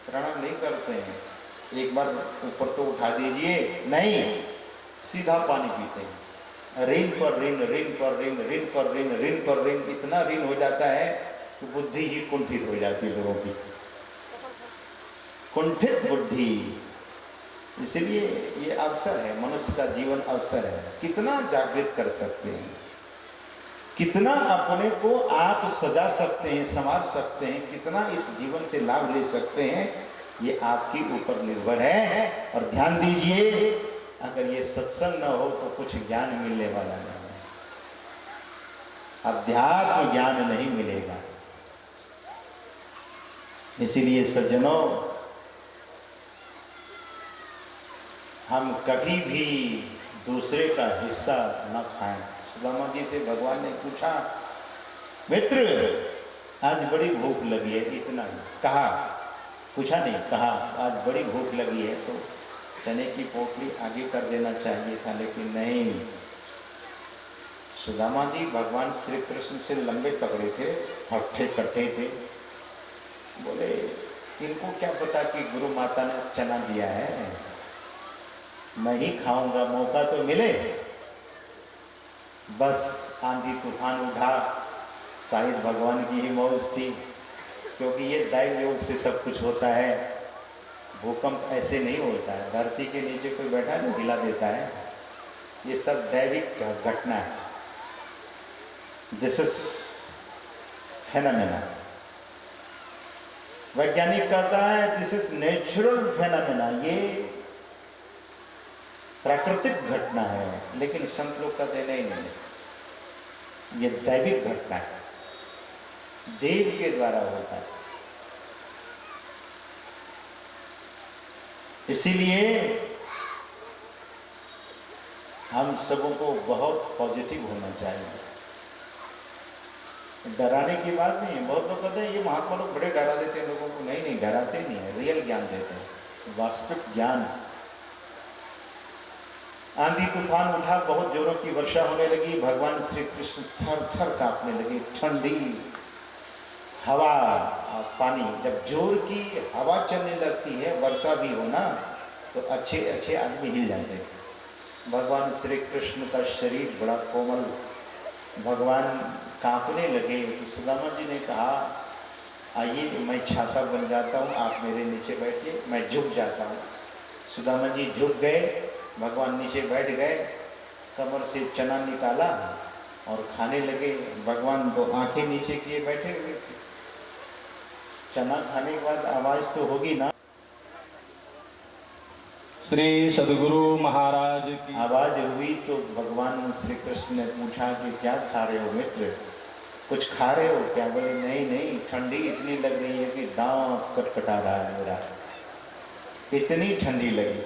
S1: प्रणाम नहीं करते हैं, एक बार ऊपर तो उठा दीजिए, नहीं, सीधा पानी पीते हैं। ऋण पर ऋण, ऋण पर ऋण, ऋण पर ऋण, ऋण पर ऋण, इतना ऋण हो जाता है कि बुद्धि ही कुंठित हो जाती है लोगों की, कुंठित बुद्धि। इसलिए ये अवसर है, मनुष्य का जीवन अवसर है, कितना जागृत कर सकते हैं, कितना अपने को आप सजा सकते हैं, संवार सकते हैं, कितना इस जीवन से लाभ ले सकते हैं, ये आपके ऊपर निर्भर है। और ध्यान दीजिए, अगर ये सत्संग न हो तो कुछ ज्ञान मिलने वाला नहीं है, अध्यात्म ज्ञान नहीं मिलेगा। इसीलिए सज्जनों, हम कभी भी दूसरे का हिस्सा न खाएं। सुदामा जी से भगवान ने पूछा, मित्र आज बड़ी भूख लगी है, इतना ही कहा, पूछा नहीं, कहा आज बड़ी भूख लगी है, तो चने की पोटली आगे कर देना चाहिए था, लेकिन नहीं। सुदामा जी भगवान श्री कृष्ण से लंबे तगड़े थे, हट्टे कट्टे थे। बोले इनको क्या पता कि गुरु माता ने चना दिया है, मैं ही खाऊंगा, मौका तो मिले। बस आंधी तूफान उठा, शायद भगवान की ही मौज थी, क्योंकि ये दैव योग से सब कुछ होता है। भूकंप ऐसे नहीं होता है, धरती के नीचे कोई बैठा है जो हिला देता है, ये सब दैविक घटना है। This is phenomena. वैज्ञानिक कहता है दिस इज नेचुरल फेनोमेना, ये प्राकृतिक घटना है, लेकिन संत लोग कहते नहीं, ये दैविक घटना है, देव के द्वारा होता है। इसीलिए हम सबों को बहुत पॉजिटिव होना चाहिए। डराने की बात नहीं है। बहुत लोग कहते हैं ये महात्मा लोग बड़े डरा देते हैं लोगों को। नहीं, डराते नहीं है, रियल ज्ञान देते हैं, वास्तविक ज्ञान। आंधी तूफान उठा, बहुत जोरों की वर्षा होने लगी। भगवान श्री कृष्ण थर थर कांपने लगे। ठंडी हवा और पानी, जब जोर की हवा चलने लगती है, वर्षा भी होना, तो अच्छे अच्छे आदमी हिल जाते हैं। भगवान श्री कृष्ण का शरीर बड़ा कोमल, भगवान कांपने लगे। तो सुदामा जी ने कहा, आइए मैं छाता बन जाता हूँ, आप मेरे नीचे बैठिए, मैं झुक जाता हूँ। सुदामा जी झुक गए, भगवान नीचे बैठ गए, कमर से चना निकाला और खाने लगे। भगवान तो आंखें नीचे किए बैठे हुए थे। चना खाने के बाद आवाज तो होगी ना।
S2: श्री सद्गुरु महाराज की
S1: आवाज हुई तो भगवान श्री कृष्ण ने पूछा कि क्या खा रहे हो मित्र, कुछ खा रहे हो क्या? बोले नहीं नहीं, ठंडी इतनी लग रही है कि दांत कटकटा रहा है मेरा, इतनी ठंडी लगी।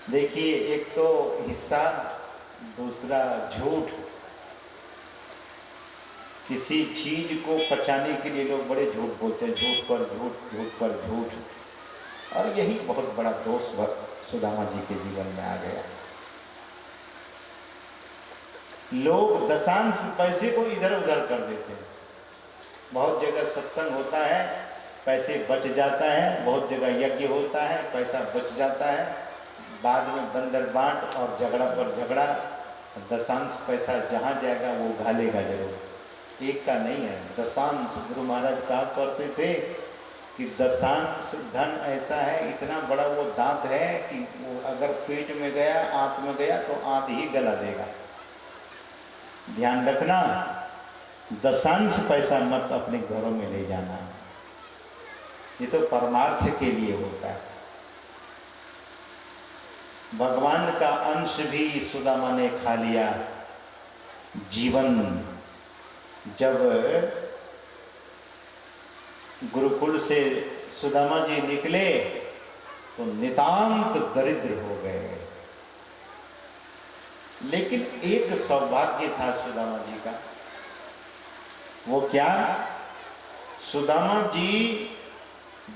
S1: देखिए, एक तो हिस्सा, दूसरा झूठ। किसी चीज को पचाने के लिए लोग बड़े झूठ बोलते हैं, झूठ पर झूठ, झूठ पर झूठ, और यही बहुत बड़ा दोष सुदामा जी के जीवन में आ गया। लोग दशांश पैसे को इधर उधर कर देते हैं। बहुत जगह सत्संग होता है, पैसे बच जाता है, बहुत जगह यज्ञ होता है, पैसा बच जाता है, बाद में बंदर बांट और झगड़ा पर झगड़ा। दशांश पैसा जहां जाएगा वो घालेगा जरूर, एक का नहीं है। दशांश, गुरु महाराज कहा करते थे कि दशांश धन ऐसा है, इतना बड़ा वो दांत है कि वो अगर पेट में गया, आंत में गया तो आंत ही गला देगा। ध्यान रखना, दशांश पैसा मत अपने घरों में ले जाना, ये तो परमार्थ के लिए होता है। भगवान का अंश भी सुदामा ने खा लिया। जीवन, जब गुरुकुल से सुदामा जी निकले तो नितांत दरिद्र हो गए। लेकिन एक सौभाग्य था सुदामा जी का। वो क्या? सुदामा जी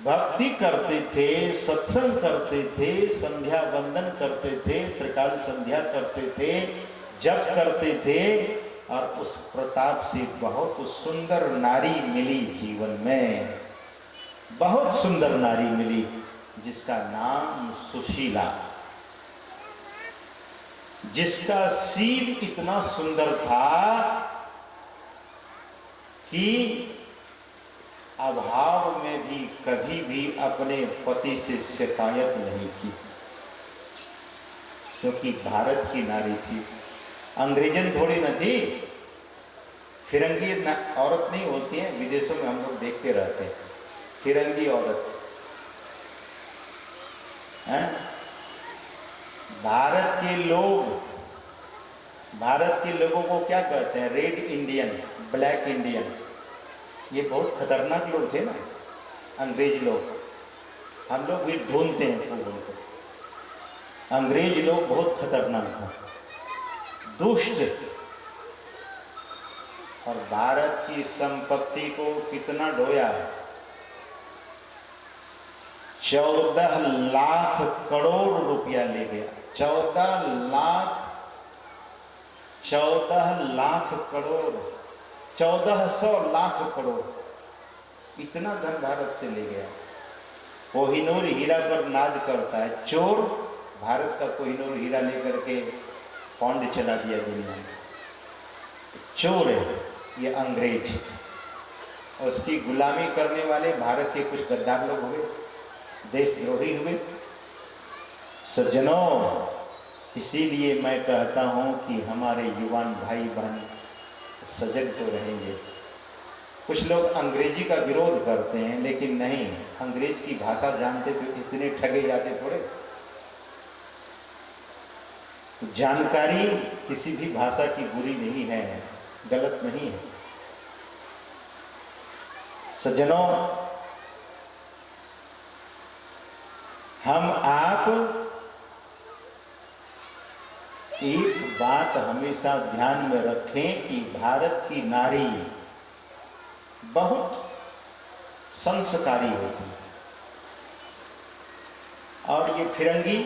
S1: भक्ति करते थे, सत्संग करते थे, संध्या वंदन करते थे, त्रिकाल संध्या करते थे, जप करते थे, और उस प्रताप से बहुत सुंदर नारी मिली जीवन में, बहुत सुंदर नारी मिली जिसका नाम सुशीला, जिसका सील इतना सुंदर था कि अभाव में भी कभी भी अपने पति से शिकायत नहीं की, क्योंकि भारत की नारी थी, अंग्रेजन थोड़ी न थी। फिरंगी औरत नहीं होती है, विदेशों में हम लोग देखते रहते हैं फिरंगी औरत है। भारत के लोगों को क्या कहते हैं? Red Indian, black Indian. ये बहुत खतरनाक लोग थे ना अंग्रेज लोग, हम लोग भी ढूंढते हैं खूब उनको। अंग्रेज लोग बहुत खतरनाक था, दुष्ट, और भारत की संपत्ति को कितना ढोया? 14 लाख करोड़ रुपया ले गया। 14 लाख करोड़, 1400 लाख करोड़, इतना धन भारत से ले गया। कोहिनूर हीरा पर नाज करता है चोर, भारत का कोहिनूर हीरा लेकर के पौंड चला दिया दुनिया में। चोर है ये अंग्रेज, और उसकी गुलामी करने वाले भारत के कुछ गद्दार लोग हुए, देशद्रोही हुए। सज्जनों, इसीलिए मैं कहता हूं कि हमारे युवान भाई बहन सजग तो रहेंगे। कुछ लोग अंग्रेजी का विरोध करते हैं, लेकिन नहीं, अंग्रेज की भाषा जानते तो इतने ठगे जाते थोड़े। जानकारी किसी भी भाषा की बुरी नहीं है, गलत नहीं है। सज्जनों, हम आप एक बात हमेशा ध्यान में रखें कि भारत की नारी बहुत संस्कारी होती है, और ये फिरंगी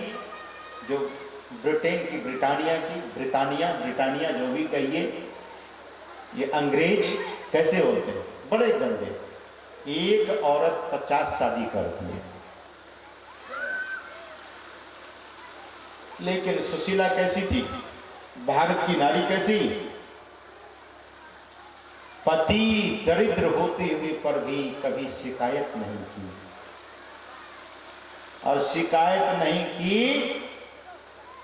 S1: जो ब्रिटेन की, ब्रिटानिया जो भी कहिए, ये अंग्रेज कैसे होते हैं, बड़े गंदे। एक औरत 50 शादी करती है, लेकिन सुशीला कैसी थी, भारत की नारी कैसी, पति दरिद्र होते हुए पर भी कभी शिकायत नहीं की, और शिकायत नहीं की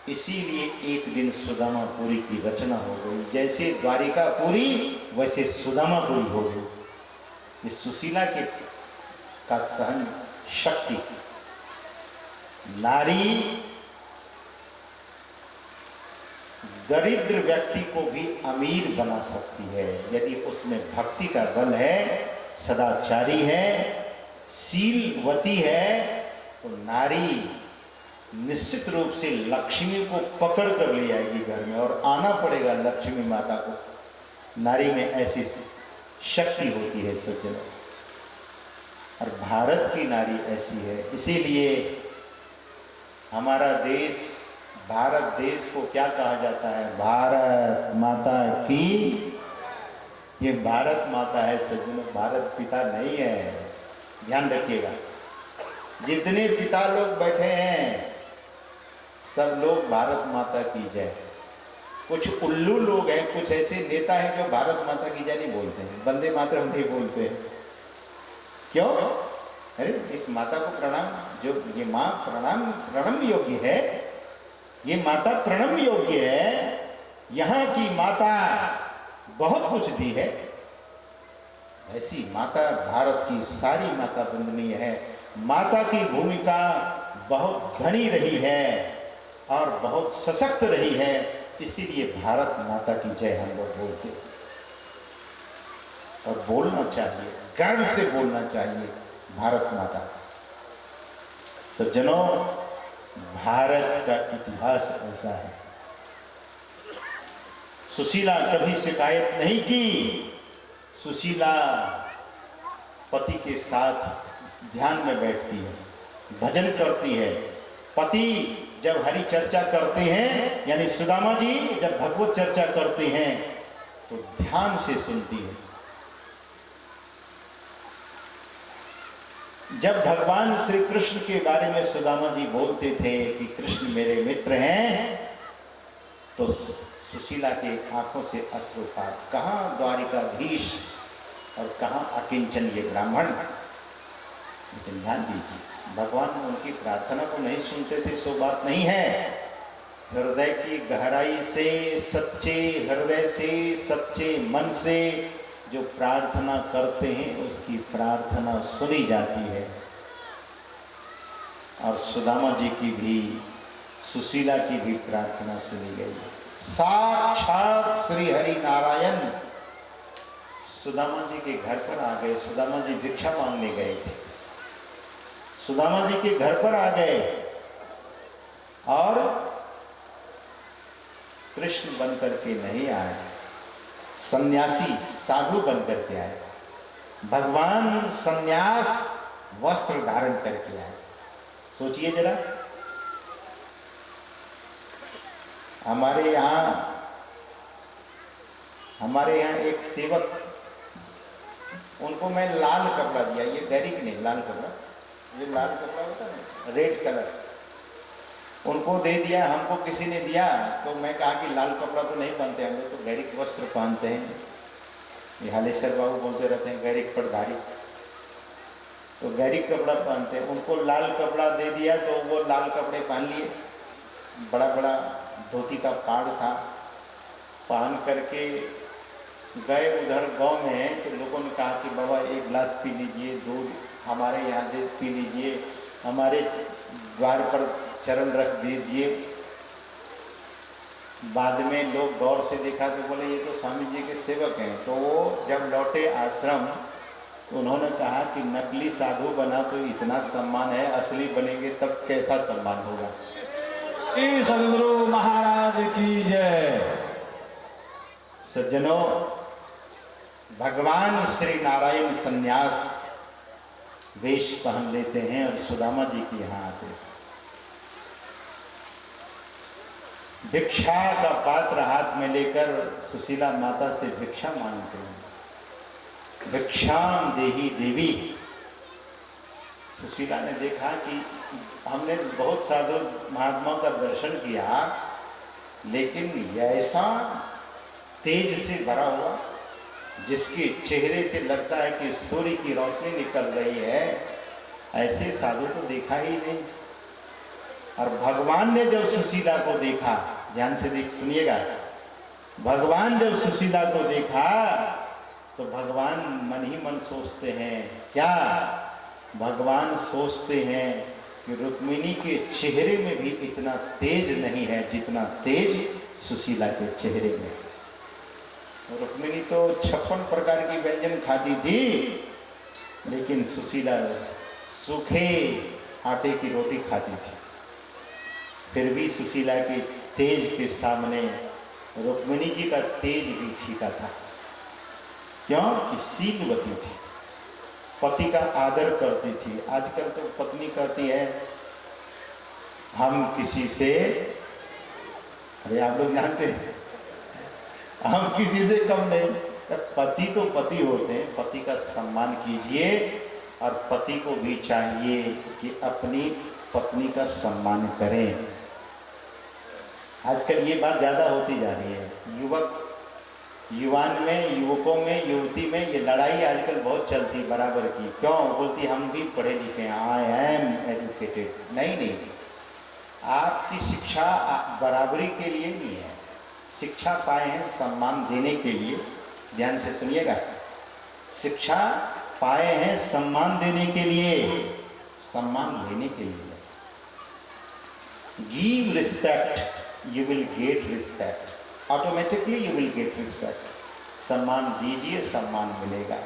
S1: इसीलिए एक दिन सुदामापुरी की रचना हो गई। जैसे द्वारिकापुरी वैसे सुदामापुरी हो गई। ये सुशीला के का सहन शक्ति, नारी दरिद्र व्यक्ति को भी अमीर बना सकती है यदि उसमें भक्ति का बल है, सदाचारी है, शीलवती है, तो नारी निश्चित रूप से लक्ष्मी को पकड़ कर ले आएगी घर में, और आना पड़ेगा लक्ष्मी माता को। नारी में ऐसी शक्ति होती है सज्जनों, और भारत की नारी ऐसी है। इसीलिए हमारा देश, भारत देश को क्या कहा जाता है, भारत माता की। ये भारत माता है सज्जनों, भारत पिता नहीं है, ध्यान रखिएगा। जितने पिता लोग बैठे हैं सब लोग भारत माता की जय। कुछ उल्लू लोग हैं, कुछ ऐसे नेता हैं जो भारत माता की जय नहीं बोलते हैं, वंदे मातरम नहीं बोलते हैं। क्यों? अरे इस माता को प्रणाम, जो ये माँ प्रणाम योग्य है, ये माता प्रणम योग्य है। यहाँ की माता बहुत कुछ दी है, ऐसी माता भारत की सारी माता वंदनीय है। माता की भूमिका बहुत घनी रही है और बहुत सशक्त रही है, इसीलिए भारत माता की जय हम लोग बोलते हैं, और बोलना चाहिए, गर्व से बोलना चाहिए भारत माता। सज्जनों, भारत का इतिहास ऐसा है। सुशीला कभी शिकायत नहीं की। सुशीला पति के साथ ध्यान में बैठती है, भजन करती है। पति जब हरि चर्चा करते हैं, यानी सुदामा जी जब भगवत चर्चा करते हैं तो ध्यान से सुनती है। जब भगवान श्री कृष्ण के बारे में सुदामा जी बोलते थे कि कृष्ण मेरे मित्र हैं, तो सुशीला के आंखों से अश्रुपात। कहाँ द्वारिकाधीश और कहाँ अकिंचन ये ब्राह्मण। लेकिन ध्यान दीजिए, भगवान उनकी प्रार्थना को नहीं सुनते थे, सो बात नहीं है। हृदय की गहराई से, सच्चे हृदय से, सच्चे मन से जो प्रार्थना करते हैं उसकी प्रार्थना सुनी जाती है। और सुदामा जी की भी, सुशीला की भी प्रार्थना सुनी गई। साक्षात श्री हरि नारायण सुदामा जी के घर पर आ गए। सुदामा जी भिक्षा मांगने गए थे, सुदामा जी के घर पर आ गए और कृष्ण बन करके नहीं आए, सन्यासी साधु बन करके आए। भगवान सन्यास वस्त्र धारण करके आए। सोचिए जरा, हमारे यहाँ एक सेवक, उनको मैं लाल कपड़ा दिया, ये गैरिक नहीं, लाल कपड़ा, ये लाल कपड़ा होता है रेड कलर, उनको दे दिया। हमको किसी ने दिया तो मैं कहा कि लाल कपड़ा तो नहीं पहनते, हम लोग तो गैरिक वस्त्र पहनते हैं। ये हालेश्वर बाबू बोलते रहते हैं गैरिक पटधारी, तो गैरिक कपड़ा पहनते हैं। उनको लाल कपड़ा दे दिया तो वो लाल कपड़े पहन लिए। बड़ा बड़ा धोती का पाड़ था, पहन करके गए उधर गांव में। तो लोगों ने कहा कि बाबा एक गिलास पी लीजिए, दूध हमारे यहाँ दे पी लीजिए, हमारे द्वार पर चरण रख दीजिए। बाद में लोग गौर से देखा तो बोले ये तो स्वामी जी के सेवक हैं। तो वो जब लौटे आश्रम तो उन्होंने कहा कि नकली साधु बना तो इतना सम्मान है, असली बनेंगे तब कैसा सम्मान होगा।
S2: सदगुरु महाराज की जय।
S1: सज्जनों, भगवान श्री नारायण सन्यास वेश पहन लेते हैं और सुदामा जी के यहाँ आते हैं। भिक्षा का पात्र हाथ में लेकर सुशीला माता से भिक्षा मांगते हैं। भिक्षाम देही देवी। सुशीला ने देखा कि हमने बहुत साधु महात्माओं का दर्शन किया, लेकिन ऐसा तेज से भरा हुआ, जिसके चेहरे से लगता है कि सूर्य की रोशनी निकल रही है, ऐसे साधु तो देखा ही नहीं। और भगवान ने जब सुशीला को देखा, ध्यान से सुनिएगा, भगवान जब सुशीला को देखा तो भगवान मन ही मन सोचते हैं क्या? भगवान सोचते हैं कि रुक्मिणी के चेहरे में भी इतना तेज नहीं है जितना तेज सुशीला के चेहरे में। रुक्मिणी तो 56 प्रकार की व्यंजन खाती थी, लेकिन सुशीला सूखे आटे की रोटी खाती थी। फिर भी सुशीला के तेज के सामने रुक्मिणी जी का तेज भी फीका था। क्यों? कि शीलवती थी, पति का आदर करती थी। आजकल तो पत्नी कहती है हम किसी से, अरे आप लोग जानते हैं, हम किसी से कम नहीं। पति तो पति होते हैं, पति का सम्मान कीजिए, और पति को भी चाहिए कि अपनी पत्नी का सम्मान करें। आजकल ये बात ज़्यादा होती जा रही है। युवक युवान में, युवकों में, युवती में ये लड़ाई आजकल बहुत चलती बराबर की। क्यों? बोलती हम भी पढ़े लिखे हैं, आई एम एजुकेटेड। नहीं, आपकी शिक्षा बराबरी के लिए नहीं है। शिक्षा पाए हैं सम्मान देने के लिए। ध्यान से सुनिएगा, शिक्षा पाए हैं सम्मान देने के लिए, सम्मान लेने के लिए। Give respect, you will get respect. Automatically you will get respect. सम्मान दीजिए, सम्मान मिलेगा।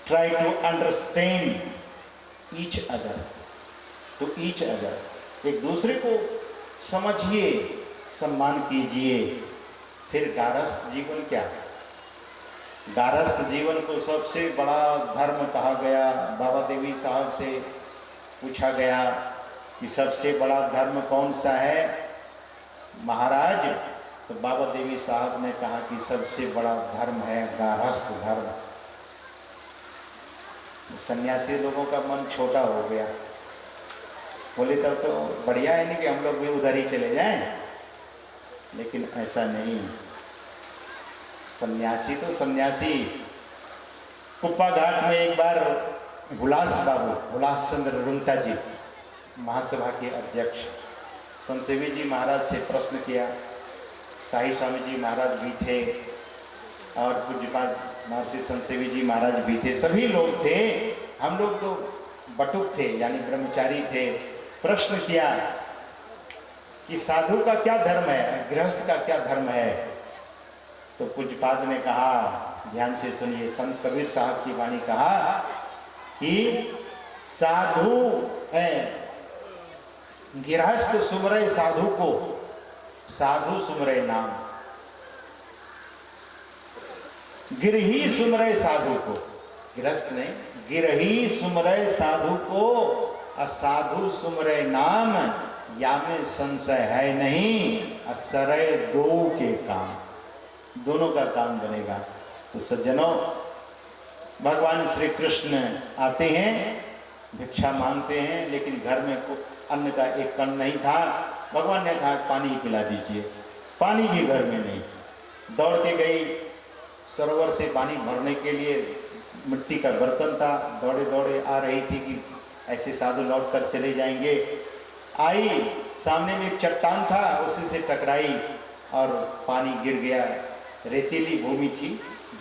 S1: Try to understand each other, to each other. एक दूसरे को समझिए, सम्मान कीजिए। फिर गारस्थ जीवन क्या है? गारस्थ जीवन को सबसे बड़ा धर्म कहा गया। बाबा देवी साहब से पूछा गया कि सबसे बड़ा धर्म कौन सा है महाराज? तो बाबा देवी साहब ने कहा कि सबसे बड़ा धर्म है गारस्थ धर्म। सन्यासी लोगों का मन छोटा हो गया। बोले तब तो बढ़िया है नहीं कि हम लोग भी उधर ही चले जाएं, लेकिन ऐसा नहीं। सन्यासी तो सन्यासी। कुप्पा घाट में एक बार हुलास चंद्र रुंगटा जी, महासभा के अध्यक्ष, संतसेवी जी महाराज से प्रश्न किया। शाही स्वामी जी महाराज भी थे और पूज्यपाद महर्षि संतसेवी जी महाराज भी थे, सभी लोग थे। हम लोग तो बटुक थे, यानी ब्रह्मचारी थे। प्रश्न किया कि साधु का क्या धर्म है, गृहस्थ का क्या धर्म है? तो पूज्यपाद ने कहा, ध्यान से सुनिए, संत कबीर साहब की वाणी, कहा कि साधु है गृहस्थ सुमरे साधु को, साधु सुमरे नाम। गिरही सुमरे साधु को, गृहस्थ नहीं, गिरही सुमरे साधु को, असाधु सुमरे नाम। या में संशय है नहीं, असरय दो के काम, दोनों का काम बनेगा। तो सज्जनों, भगवान श्री कृष्ण आते हैं, भिक्षा मांगते हैं, लेकिन घर में अन्न का एक कण नहीं था। भगवान ने कहा पानी पिला दीजिए, पानी भी घर में नहीं। दौड़ के गई सरोवर से पानी भरने के लिए, मिट्टी का बर्तन था, दौड़े दौड़े आ रही थी कि ऐसे साधु लौट कर चले जाएंगे। आई, सामने में एक चट्टान था, उसी से टकराई और पानी गिर गया। रेतीली भूमि थी,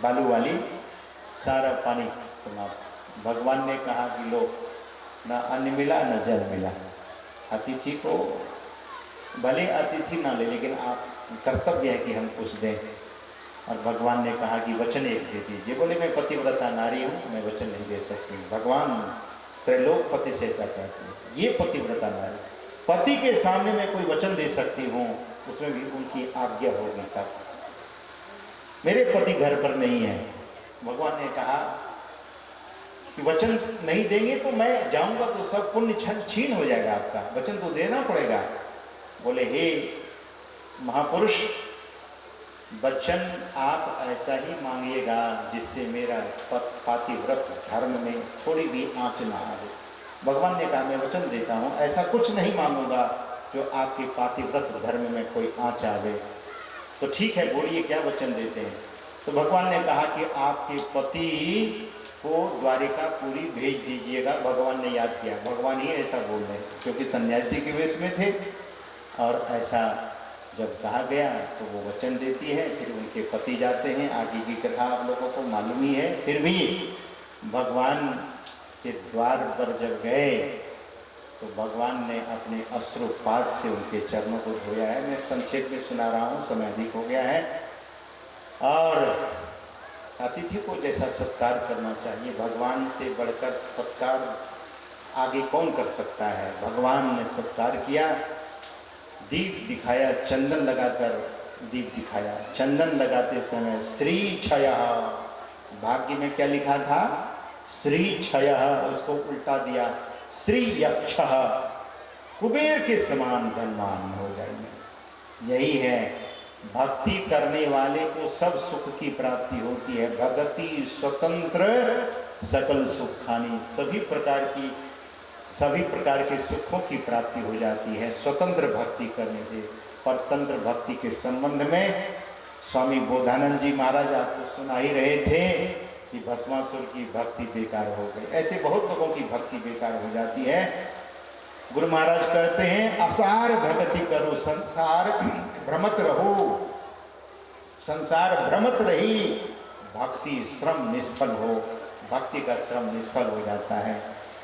S1: बालू वाली, सारा पानी समाप्त। भगवान ने कहा कि लो, न अन्न मिला न जल मिला। अतिथि को भले अतिथि ना ले, लेकिन आप कर्तव्य है कि हम कुछ दें। और भगवान ने कहा कि वचन एक दे दीजिए। बोले मैं पतिव्रता नारी हूँ, मैं वचन नहीं दे सकती। भगवान त्रैलोकपति से ऐसा कहते हैं, ये पतिव्रता नारी, पति के सामने मैं कोई वचन दे सकती हूँ, उसमें भी उनकी आज्ञा होगी तब। मेरे पति घर पर नहीं है। भगवान ने कहा कि वचन नहीं देंगे तो मैं जाऊंगा तो सब पुण्य छीन हो जाएगा आपका, वचन तो देना पड़ेगा। बोले हे महापुरुष, वचन आप ऐसा ही मांगिएगा जिससे मेरा पातिव्रत धर्म में थोड़ी भी आंच ना आए। भगवान ने कहा मैं वचन देता हूँ ऐसा कुछ नहीं मांगूंगा जो आपके पातिव्रत धर्म में कोई आंच आवे। तो ठीक है, बोलिए क्या वचन देते हैं। तो भगवान ने कहा कि आपके पति को द्वारिकापुरी भेज दीजिएगा। भगवान ने याद किया, भगवान ही ऐसा बोल रहे क्योंकि सन्यासी के वेश में थे, और ऐसा जब कहा गया तो वो वचन देती है। फिर उनके पति जाते हैं, आगे की कथा आप लोगों को मालूम ही है। फिर भी भगवान के द्वार पर जब गए तो भगवान ने अपने अश्रुपात से उनके चरणों को धोया है। मैं संक्षेप में सुना रहा हूँ, समय अधिक हो गया है। और अतिथि को जैसा सत्कार करना चाहिए, भगवान से बढ़कर सत्कार आगे कौन कर सकता है। भगवान ने सत्कार किया, दीप दिखाया, चंदन लगाकर दीप दिखाया। चंदन लगाते समय श्री क्षयः, भाग्य में क्या लिखा था श्री क्षयः, उसको उल्टा दिया श्री यक्षः, कुबेर के समान धनवान हो जाएंगे। यही है, भक्ति करने वाले को सब सुख की प्राप्ति होती है। भगति स्वतंत्र सकल सुखानी, सभी प्रकार के सुखों की प्राप्ति हो जाती है स्वतंत्र भक्ति करने से। परतंत्र भक्ति के संबंध में स्वामी बोधानंद जी महाराज आपको सुना ही रहे थे कि भस्मासुर की भक्ति बेकार हो गई। ऐसे बहुत लोगों की भक्ति बेकार हो जाती है। गुरु महाराज कहते हैं असार भक्ति करो, संसार भ्रमत रहो, संसार भ्रमत रही, भक्ति श्रम निष्फल हो, भक्ति का श्रम निष्फल हो जाता है।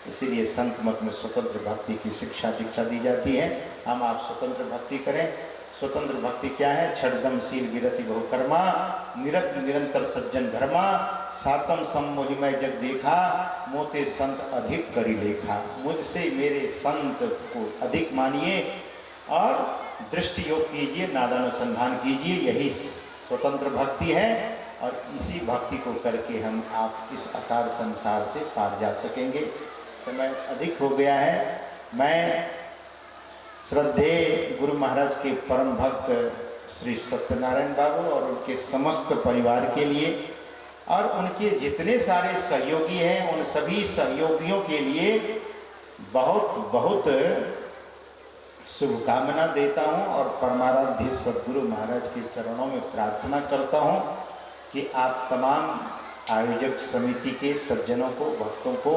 S1: इसीलिए संत मत में स्वतंत्र भक्ति की शिक्षा दीक्षा दी जाती है। हम आप स्वतंत्र भक्ति करें। स्वतंत्र भक्ति क्या है? छठदमशील विरति बहुकर्मा, निरंतर सज्जन धर्मा, सातम सम्मोहिमय जग देखा, मोते संत अधिक करी लेखा। मुझसे मेरे संत को अधिक मानिए और दृष्टि योग कीजिए, नादानुसंधान कीजिए, यही स्वतंत्र भक्ति है। और इसी भक्ति को करके हम आप इस असार संसार से पार जा सकेंगे। समय अधिक हो गया है। मैं श्रद्धेय गुरु महाराज के परम भक्त श्री सत्यनारायण बाबू और उनके समस्त परिवार के लिए और उनके जितने सारे सहयोगी हैं उन सभी सहयोगियों के लिए बहुत बहुत शुभकामना देता हूं और परमाराध्य सद्गुरु महाराज के चरणों में प्रार्थना करता हूं कि आप तमाम आयोजक समिति के सज्जनों को, भक्तों को